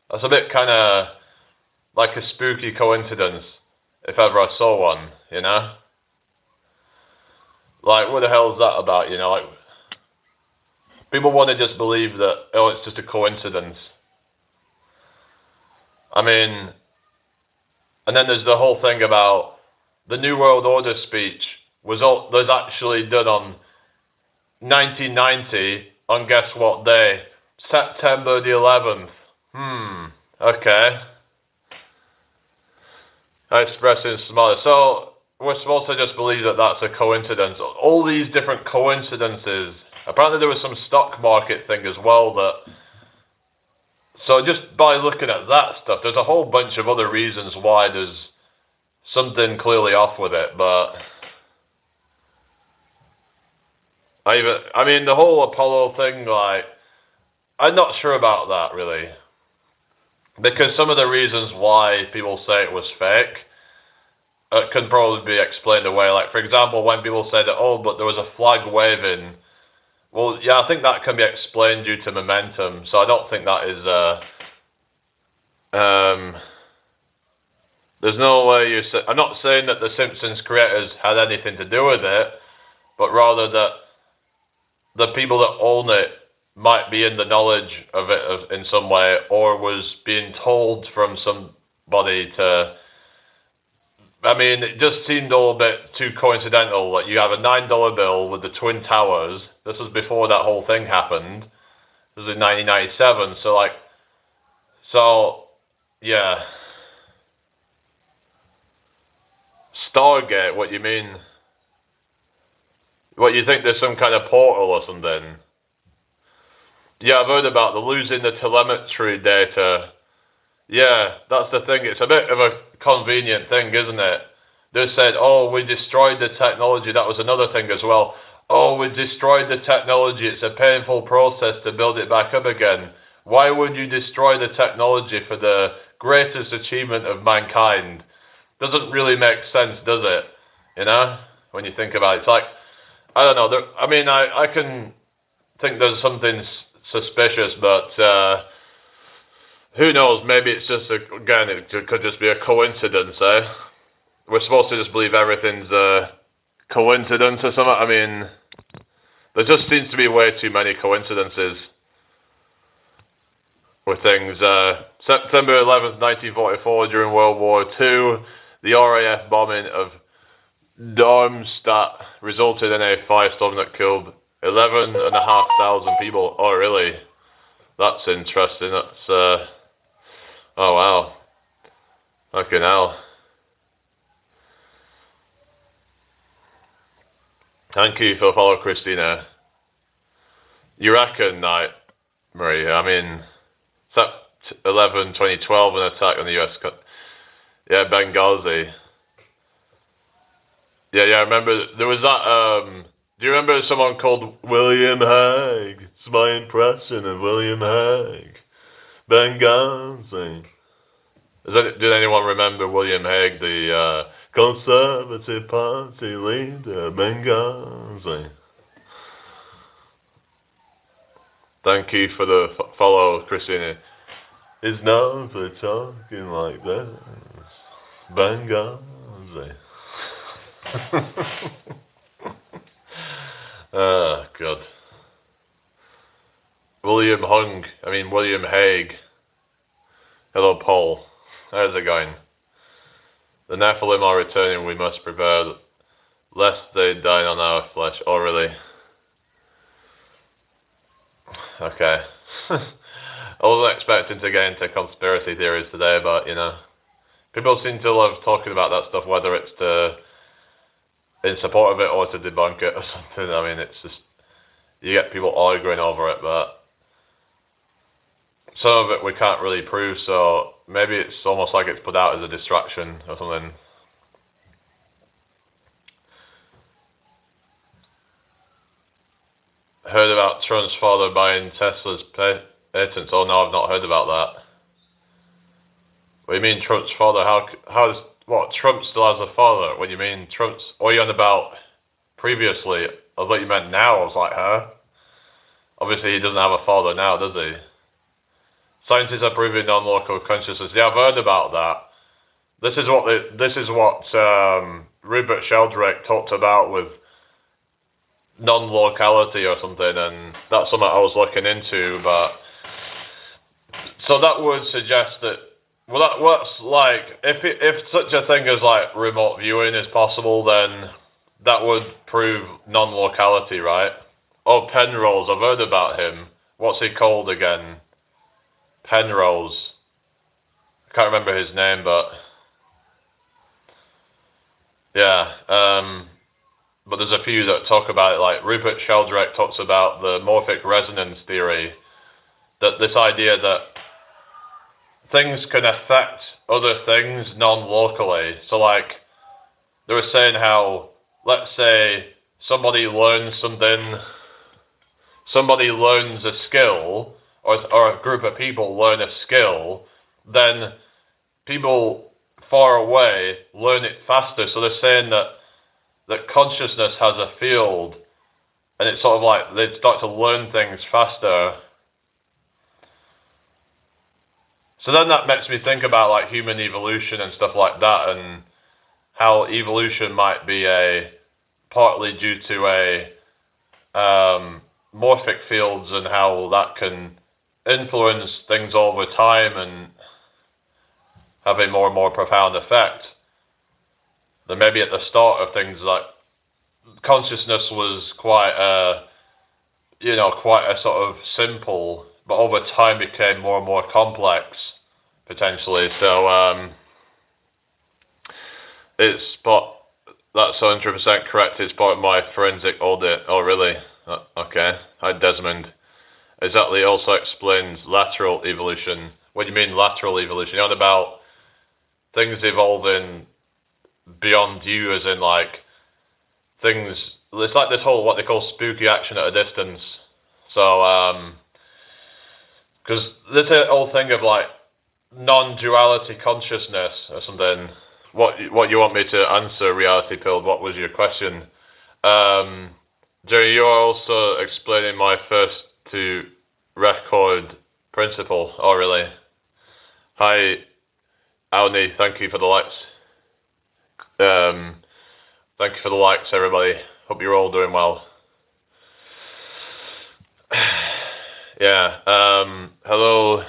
That's a bit kind of like a spooky coincidence, if ever I saw one, you know? Like, what the hell is that about, you know? Like, people want to just believe that, oh, it's just a coincidence. I mean, and then there's the whole thing about the New World Order speech was actually done on 1990, on guess what day? September the 11th. Okay. Expressing smile. So we're supposed to just believe that that's a coincidence. All these different coincidences. Apparently there was some stock market thing as well that. So just by looking at that stuff, there's a whole bunch of other reasons why there's something clearly off with it, but I mean the whole Apollo thing, like, I'm not sure about that really. Because some of the reasons why people say it was fake can probably be explained away. Like, for example, when people say that, oh, but there was a flag waving. Well, yeah, I think that can be explained due to momentum. So I don't think that is... there's no way you say... I'm not saying that the Simpsons creators had anything to do with it, but rather that the people that own it might be in the knowledge of it in some way, or was being told from somebody to... I mean, it just seemed a little bit too coincidental. Like, you have a $9 bill with the Twin Towers. This was before that whole thing happened. This was in 1997. So, yeah. Stargate, what you mean? What, you think there's some kind of portal or something? Yeah, I've heard about the losing the telemetry data. Yeah, that's the thing. It's a bit of a convenient thing, isn't it? They said, oh, we destroyed the technology. That was another thing as well. Oh, we destroyed the technology. It's a painful process to build it back up again. Why would you destroy the technology for the greatest achievement of mankind? Doesn't really make sense, does it? You know, when you think about it. It's like, I don't know. I can think there's something suspicious, but who knows? Maybe it's just it could just be a coincidence, eh? We're supposed to just believe everything's a coincidence or something. I mean, there just seems to be way too many coincidences with things. September 11th, 1944, during World War II, the RAF bombing of Darmstadt resulted in a firestorm that killed 11,500 people. Oh, really? That's interesting. That's, oh, wow. Fucking hell. Thank you for the follow, Christina. You reckon, Night Marie? I mean, Sept 11, 2012, an attack on the US. Yeah, Benghazi. Yeah, I remember there was that. Do you remember someone called William Hague? It's my impression of William Hague. Benghazi. Did anyone remember William Hague, the Conservative Party leader? Benghazi. Thank you for the follow, Christina. Is known for talking like this. Benghazi. Oh, God. William Hague. Hello, Paul. How's it going? The Nephilim are returning. We must prepare lest they dine on our flesh. Oh, really? Okay. I wasn't expecting to get into conspiracy theories today, but, you know, people seem to love talking about that stuff, whether it's in support of it or to debunk it or something. I mean, it's just, you get people arguing over it, but some of it we can't really prove, so maybe it's almost like it's put out as a distraction or something. Heard about Trump's father buying Tesla's patents? Oh no, I've not heard about that. What do you mean Trump's father? What, Trump still has a father? What do you mean Trump's, what are you on about previously? I thought you meant now. I was like, huh? Obviously he doesn't have a father now, does he? Scientists are proving non-local consciousness. Yeah, I've heard about that. This is what Rupert Sheldrake talked about with non-locality or something, and that's something I was looking into. But so that would suggest that, well, that works like if such a thing as like remote viewing is possible, then that would prove non-locality, right? Oh, Penrose, I've heard about him. What's he called again? Penrose. I can't remember his name, but yeah. But there's a few that talk about it, like Rupert Sheldrake talks about the morphic resonance theory, that this idea that things can affect other things non-locally. So like, they were saying how, let's say somebody learns a skill, or a group of people learn a skill, then people far away learn it faster. So they're saying that consciousness has a field, and it's sort of like they start to learn things faster. So then that makes me think about like human evolution and stuff like that, and how evolution might be partly due to morphic fields, and how that can influence things over time and have a more and more profound effect. Then maybe at the start of things, like consciousness was quite a sort of simple, but over time became more and more complex, potentially. So that's 100% correct. It's part of my forensic audit. Oh, really? Okay. Hi, Desmond. Exactly. Also explains lateral evolution. What do you mean lateral evolution? You're on about things evolving beyond you, as in like things. It's like this whole what they call spooky action at a distance. So because this whole thing of like non-duality consciousness or something. What you want me to answer, Reality Pill? What was your question? Jerry, you're also explaining my first to record principle. Oh, really? Hi, Auni. Thank you for the likes. Thank you for the likes, everybody. Hope you're all doing well. Yeah. Hello,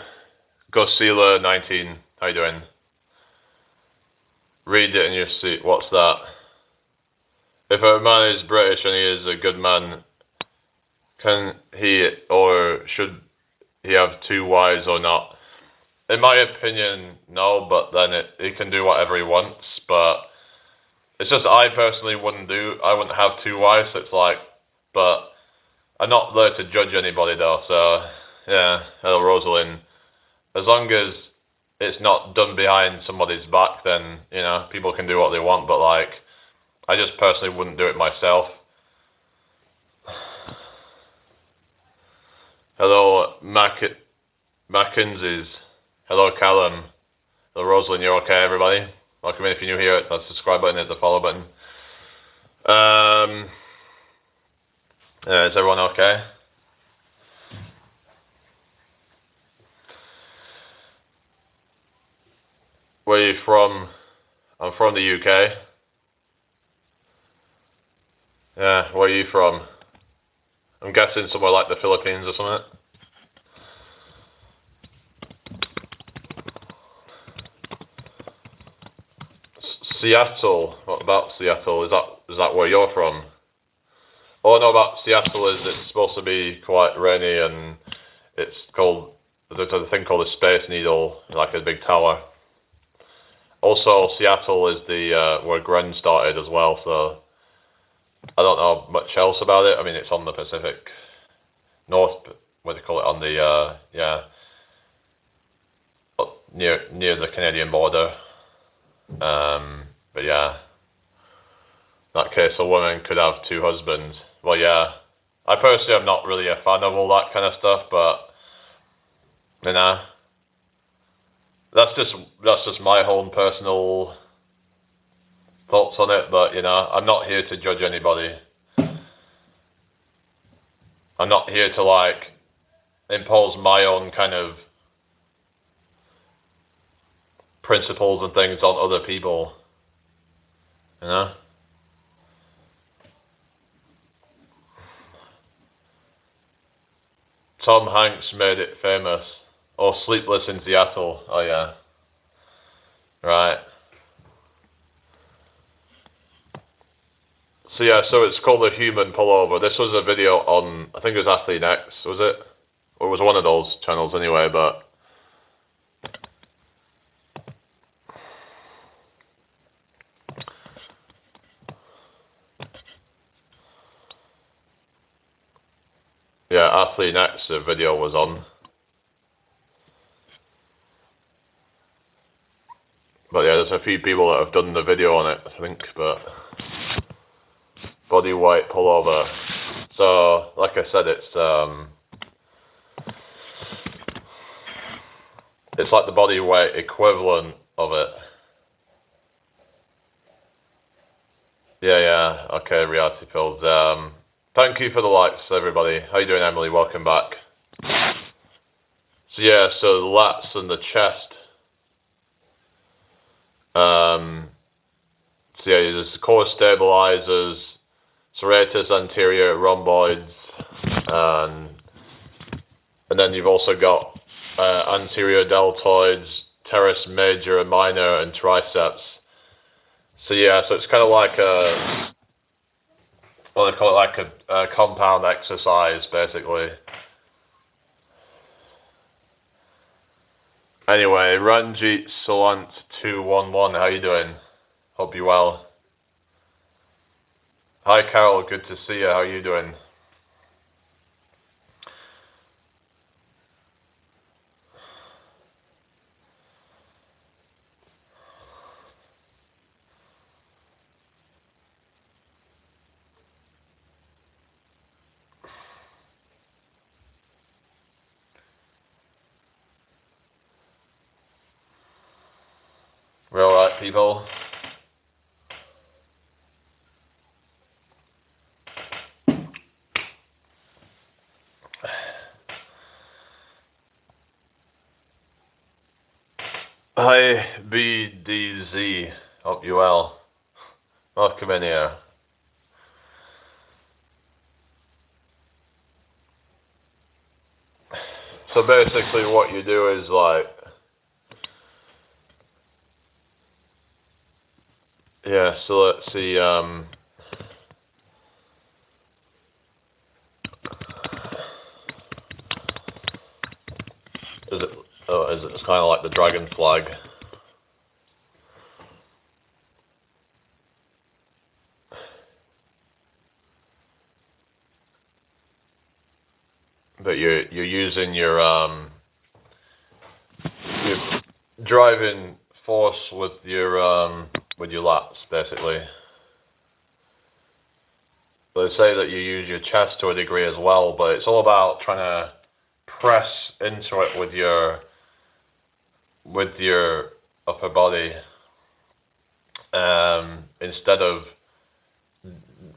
Gosila19. How you doing? Read it in your seat. What's that? If a man is British and he is a good man, can he or should he have two wives or not? In my opinion, no, but then he can do whatever he wants. But it's just I personally wouldn't have two wives. It's like, but I'm not there to judge anybody though. So yeah, hello Rosalind. As long as it's not done behind somebody's back, then people can do what they want. But like, I just personally wouldn't do it myself. Hello Mackenzies. Hello Callum. Hello Rosalind. You're okay, everybody? Welcome in if you're new here. Hit that subscribe button, hit the follow button. Is everyone okay? Where are you from? I'm from the UK. Yeah, where are you from? I'm guessing somewhere like the Philippines or something. Seattle. What about Seattle? Is that where you're from? All I know about Seattle is it's supposed to be quite rainy, and it's called, there's a thing called a Space Needle, like a big tower. Also, Seattle is where Gren started as well, so I don't know much else about it. I mean, it's on the Pacific north, what do you call it, on the near the Canadian border. But yeah, in that case, a woman could have two husbands. Well, yeah, I personally am not really a fan of all that kind of stuff, but you know, that's just my own personal thoughts on it. But you know, I'm not here to judge anybody. I'm not here to like impose my own kind of principles and things on other people. You know? Tom Hanks made it famous. Oh, Sleepless in Seattle. Oh yeah. Right. So yeah, so it's called The Human Pullover. This was a video on, I think it was Athlete X, was it? Or it was one of those channels anyway, but yeah, Athlete X, the video was on. But yeah, there's a few people that have done the video on it, I think, but body weight pullover. So, like I said, it's like the body weight equivalent of it. Yeah, okay, reality pills. Thank you for the likes, everybody. How you doing, Emily? Welcome back. So yeah, so the lats and the chest. So yeah, there's core stabilizers, serratus anterior rhomboids, and then you've also got anterior deltoids, teres major and minor, and triceps. So yeah, so it's kind of like they call it like a compound exercise, basically. Anyway, Ranjit Salant 211, how you doing? Hope you're well. Hi Carol, good to see you. How are you doing? We're alright, people. Hi BDZ, hope you well. Welcome in here. So basically what you do is like, yeah, so let's see, it's kind of like the dragon flag. But you're using your driving force with your lats, basically. They say that you use your chest to a degree as well, but it's all about trying to press into it with your upper body, instead of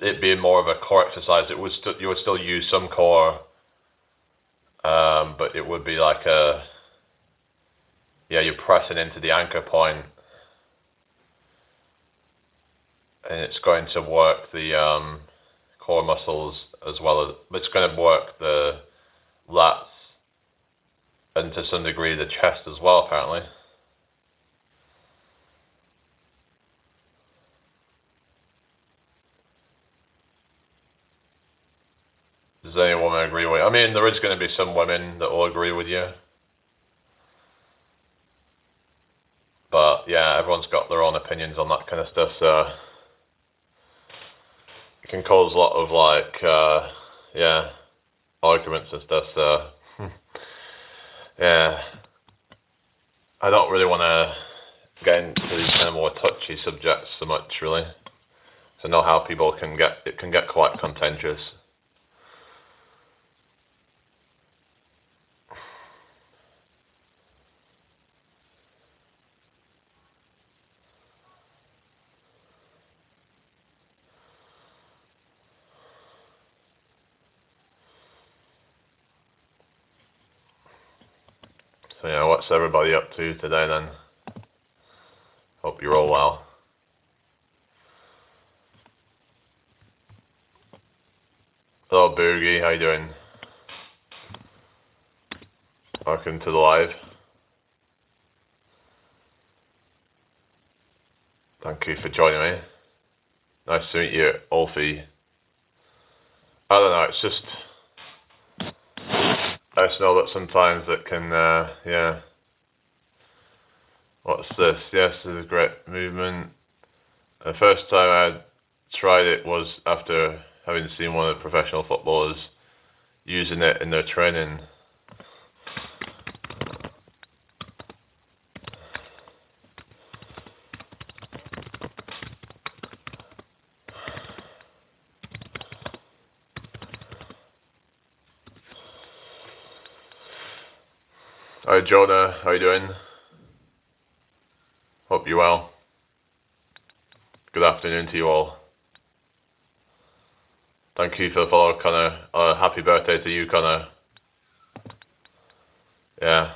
it being more of a core exercise. You would still use some core, but it would be like you're pressing into the anchor point, and it's going to work the core muscles as well as it's going to work the lats and to some degree the chest as well, apparently. Does any woman agree with you? I mean, there is going to be some women that will agree with you. But yeah, everyone's got their own opinions on that kind of stuff, so it can cause a lot of like, arguments and stuff, so yeah. I don't really want to get into these kind of more touchy subjects so much, really. So I know how people it can get quite contentious. So yeah, what's everybody up to today then? Hope you're all well. Hello Boogie, how you doing? Welcome to the live. Thank you for joining me. Nice to meet you, Ulfie. I don't know, it's just, I just know that sometimes it can, yeah. What's this? Yes, this is a great movement. The first time I tried it was after having seen one of the professional footballers using it in their training. Hi Jonah, how you doing? Hope you're well. Good afternoon to you all. Thank you for the follow, Connor. Happy birthday to you, Connor. Yeah.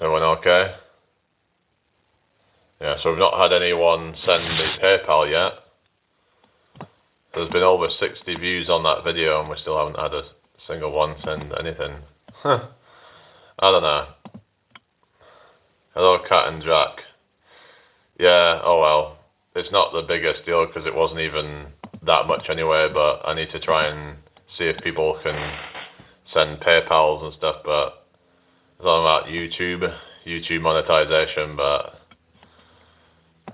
Everyone okay? Yeah, so we've not had anyone send me PayPal yet. There's been over 60 views on that video and we still haven't had a single one send anything. I don't know. Hello Kat and Jack. Yeah, oh well. It's not the biggest deal because it wasn't even that much anyway, but I need to try and see if people can send PayPals and stuff, but it's all about YouTube monetization, but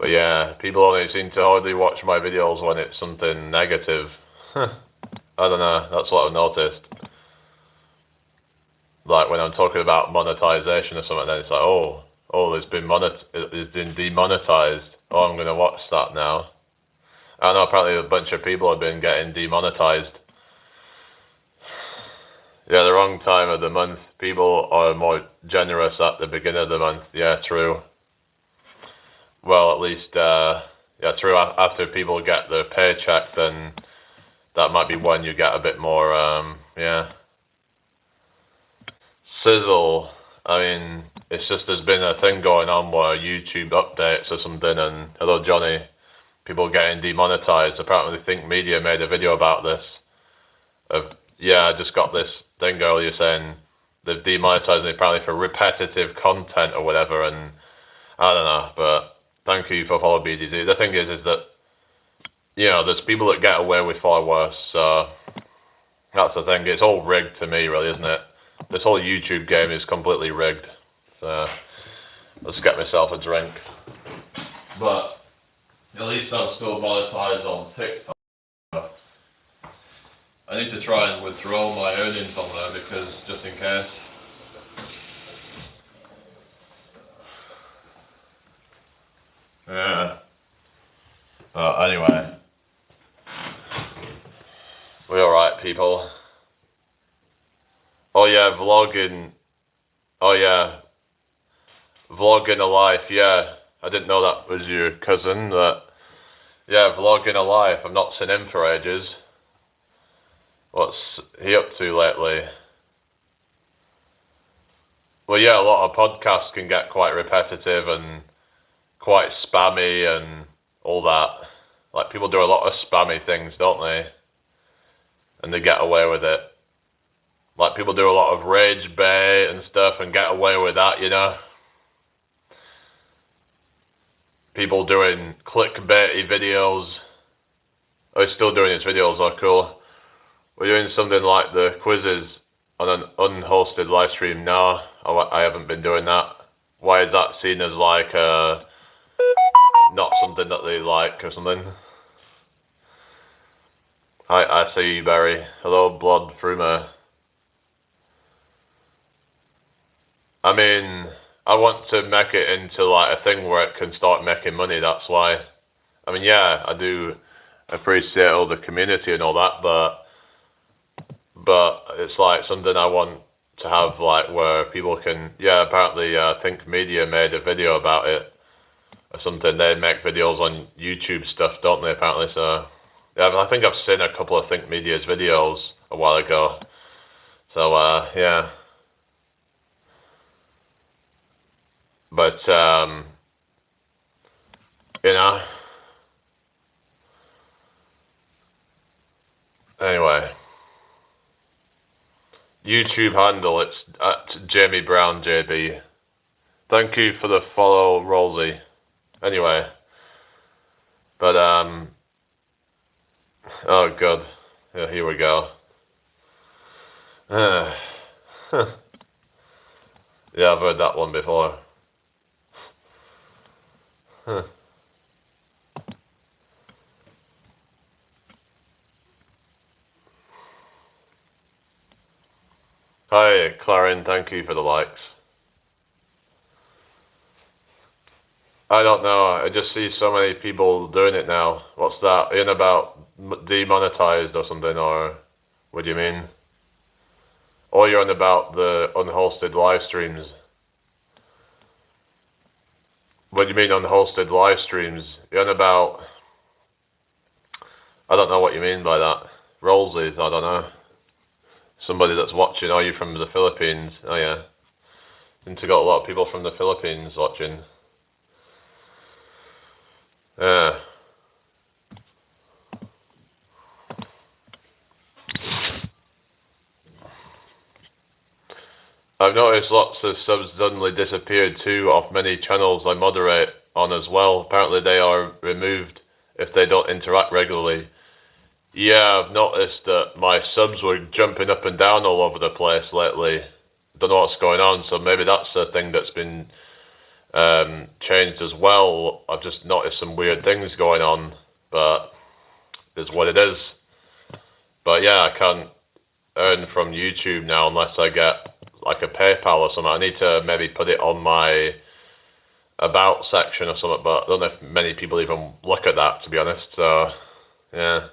yeah, people only seem to hardly watch my videos when it's something negative. I don't know, that's what I've noticed. Like when I'm talking about monetization or something, then it's like, oh, it's been demonetized. Oh, I'm going to watch that now. I know apparently a bunch of people have been getting demonetized. Yeah, the wrong time of the month. People are more generous at the beginning of the month. Yeah, true. Well, at least, yeah, true. After people get their paycheck, then that might be when you get a bit more, yeah. Sizzle. I mean, it's just there's been a thing going on where YouTube updates or something, and hello Johnny, people getting demonetized. Apparently Think Media made a video about this. Yeah, I just got this thing earlier saying they've demonetized me apparently for repetitive content or whatever, and I don't know, but thank you for following BDZ. The thing is that, you know, there's people that get away with far worse, so that's the thing. It's all rigged to me, really, isn't it? This whole YouTube game is completely rigged. So let's get myself a drink. But at least I'm still monetized on TikTok. I need to try and withdraw my earnings on there because just in case. Yeah. But anyway. We're alright, people. Oh yeah, vlogging. Oh yeah. Vlogging a life, yeah. I didn't know that was your cousin, but yeah, vlogging a life. I've not seen him for ages. What's he up to lately? Well, yeah, a lot of podcasts can get quite repetitive and quite spammy and all that. Like, people do a lot of spammy things, don't they? And they get away with it. Like, people do a lot of rage bait and stuff and get away with that, you know? People doing clickbaity videos Oh, he's still doing his videos. Oh, cool. We're doing something like the quizzes on an unhosted live stream now. I haven't been doing that. Why is that seen as like not something that they like or something? Hi, I see you, Barry. Hello, Blood Frumer. I mean, I want to make it into like a thing where it can start making money. That's why. I mean, yeah, I do appreciate all the community and all that, but it's like something I want to have, like where people can. Yeah, apparently, Think Media made a video about it or something. They make videos on YouTube stuff, don't they? Apparently, so yeah. I think I've seen a couple of Think Media's videos a while ago. So yeah. But you know. Anyway. YouTube handle, it's at Jamie Brown JB. Thank you for the follow, Rosie. Anyway. But oh god. Yeah, here we go. Yeah, I've heard that one before. Hi, Clarin, thank you for the likes. I don't know, I just see so many people doing it now. What's that? In about demonetized or something, or what do you mean? Or you're on about the unhosted live streams? What do you mean unhosted live streams? You're on about... I don't know what you mean by that. Rollsies, I don't know. Somebody that's watching, are you from the Philippines? Oh yeah. Seems to got a lot of people from the Philippines watching. Yeah. I've noticed lots of subs suddenly disappeared too off many channels I moderate on as well. Apparently they are removed if they don't interact regularly. Yeah, I've noticed that my subs were jumping up and down all over the place lately. Don't know what's going on, so maybe that's a thing that's been changed as well. I've just noticed some weird things going on, but it's what it is. But yeah, I can't earn from YouTube now unless I get like a PayPal or something. I need to maybe put it on my about section or something, but I don't know if many people even look at that, to be honest. So yeah,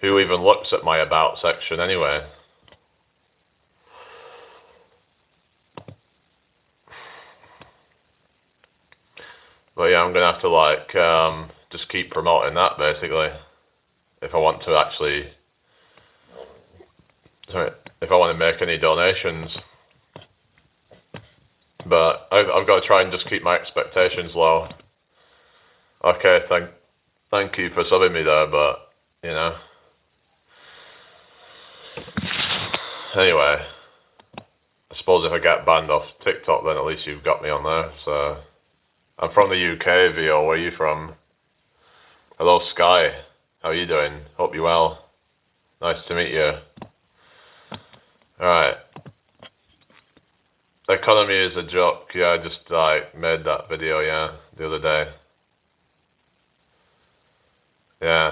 who even looks at my about section anyway? But yeah, I'm gonna have to like just keep promoting that basically if I want to actually, if I want to make any donations. But I've got to try and just keep my expectations low. Okay, thank you for subbing me there, but you know. Anyway, I suppose if I get banned off TikTok, then at least you've got me on there. So I'm from the UK, Vio. Where are you from? Hello, Sky. How are you doing? Hope you're well. Nice to meet you. Alright. The economy is a joke. Yeah, I just like made that video, yeah, the other day. Yeah.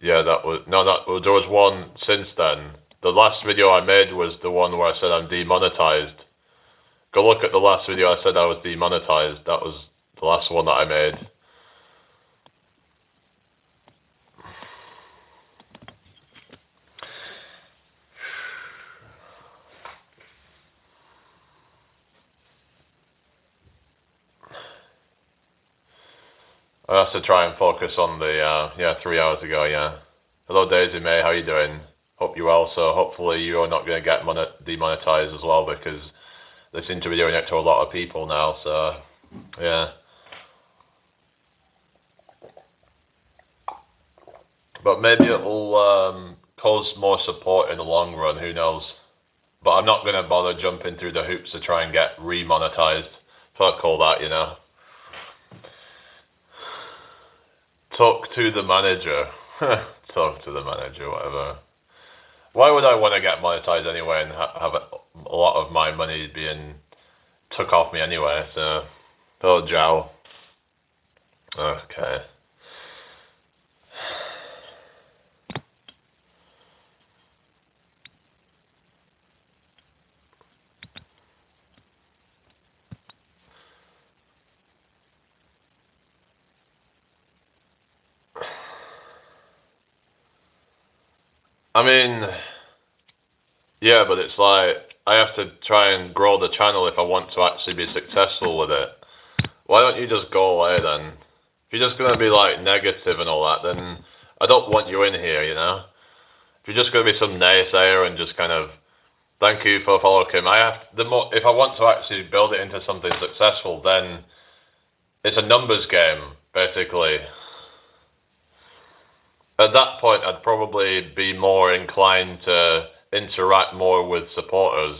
Yeah, that was there was one since then. The last video I made was the one where I said I'm demonetized. Go look at the last video I said I was demonetized. That was the last one that I made. I have to try and focus on the, yeah, 3 hours ago, yeah. Hello Daisy May, how you doing? Hope you're well, so hopefully you're not going to get demonetized as well, because they seem to be doing it to a lot of people now, so, yeah. But maybe it'll cause more support in the long run, who knows. But I'm not going to bother jumping through the hoops to try and get remonetized. Fuck all that, you know. Talk to the manager. Talk to the manager, whatever. Why would I want to get monetized anyway and have a lot of my money being took off me anyway? So, oh, Jow. Okay. I mean, yeah, but it's like I have to try and grow the channel if I want to actually be successful with it. Why don't you just go away then? If you're just gonna be like negative and all that, then I don't want you in here, you know? If you're just gonna be some naysayer and just kind of thank you for following him, if I want to actually build it into something successful, then it's a numbers game, basically. At that point, I'd probably be more inclined to interact more with supporters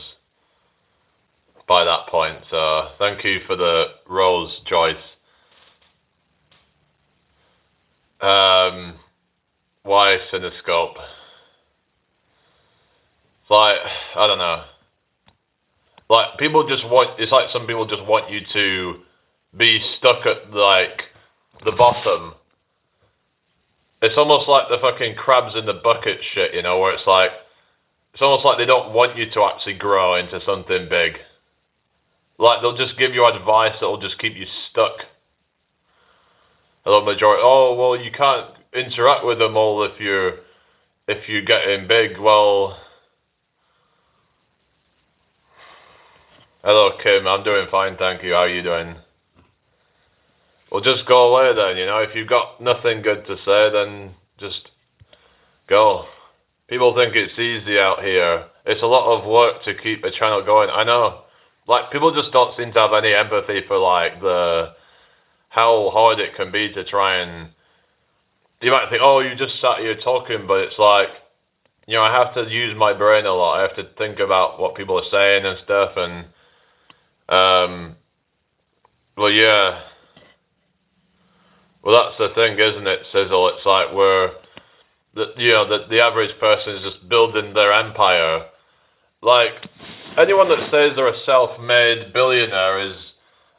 by that point. So thank you for the rose, Joyce. Why Cinescope? It's like, I don't know. Like, it's like some people just want you to be stuck at, like, the bottom. It's almost like the fucking crabs in the bucket shit, you know, where it's like, it's almost like they don't want you to actually grow into something big. Like, they'll just give you advice that'll just keep you stuck. Hello, majority. Oh, well, you can't interact with them all if you're getting big. Well, hello, Kim. I'm doing fine, thank you. How are you doing? Well, just go away then, you know. If you've got nothing good to say, then just go. People think it's easy out here. It's a lot of work to keep a channel going. I know. Like, people just don't seem to have any empathy for, like, how hard it can be to try and... You might think, oh, you just sat here talking, but it's like, you know, I have to use my brain a lot. I have to think about what people are saying and stuff, and... well, yeah... Well, that's the thing, isn't it, Sizzle? It's like the average person is just building their empire. Like, anyone that says they're a self-made billionaire is...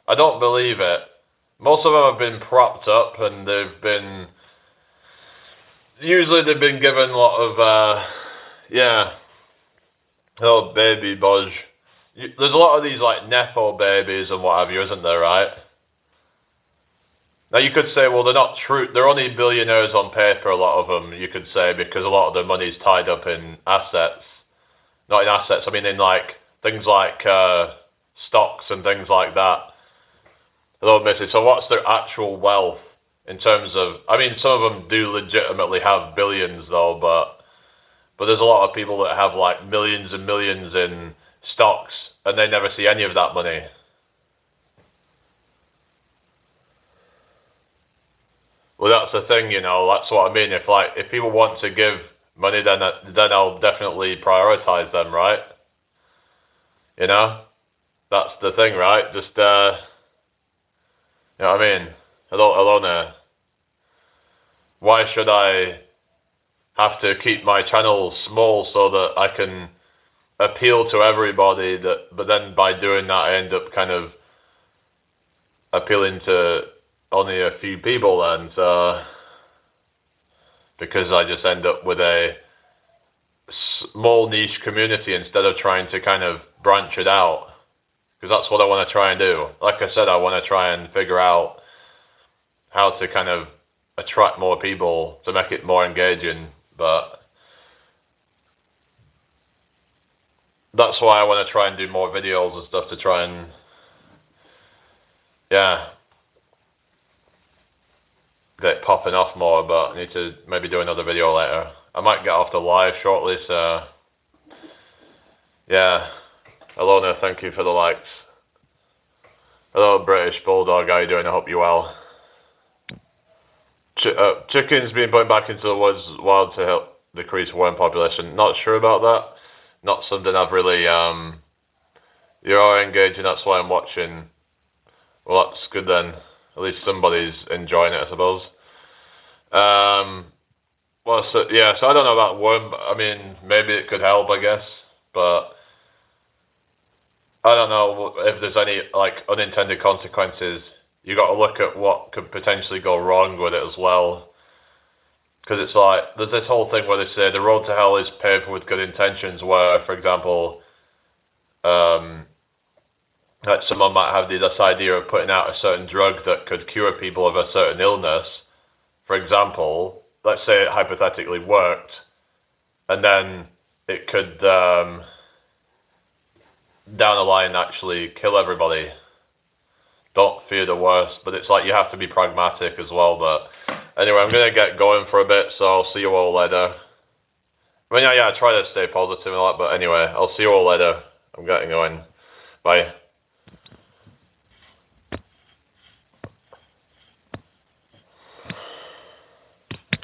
I don't believe it. Most of them have been propped up and usually they've been given a lot of, oh, baby Buzz. There's a lot of these, like, Nepo babies and what have you, isn't there, right? Now, you could say, well, they're not true. They're only billionaires on paper, a lot of them, you could say, because a lot of their money's tied up in assets. Not in assets, I mean in, like, things like stocks and things like that. Hello, Missy. So what's their actual wealth in terms of... I mean, some of them do legitimately have billions, though, but there's a lot of people that have, like, millions and millions in stocks, and they never see any of that money. Well, that's the thing, you know. That's what I mean. If people want to give money, then I'll definitely prioritize them, right? You know, that's the thing, right? Just you know what I mean? Hello there. Why should I have to keep my channel small so that I can appeal to everybody? But then by doing that, I end up kind of appealing to only a few people then, so because I just end up with a small niche community instead of trying to kind of branch it out, because that's what I want to try and do. Like I said, I want to try and figure out how to kind of attract more people to make it more engaging, but that's why I want to try and do more videos and stuff to try and get popping off more, but I need to maybe do another video later. I might get off the live shortly, so yeah. Alona, thank you for the likes. Hello, British Bulldog, how you doing? I hope you're well. Chickens being put back into the woods wild to help decrease worm population. Not sure about that. Not something I've really, you are engaging, that's why I'm watching. Well, that's good then. At least somebody's enjoying it, I suppose. Well, so yeah, so I don't know about worm. I mean, maybe it could help, I guess, but I don't know if there's any like unintended consequences. You got to look at what could potentially go wrong with it as well, because it's like there's this whole thing where they say the road to hell is paved with good intentions. Where, for example, like someone might have this idea of putting out a certain drug that could cure people of a certain illness. For example, let's say it hypothetically worked, and then it could down the line actually kill everybody. Don't fear the worst, but it's like you have to be pragmatic as well. But anyway, I'm gonna get going for a bit, so I'll see you all later. I mean, yeah, I try to stay positive and all that, but anyway, I'll see you all later. I'm getting going. Bye.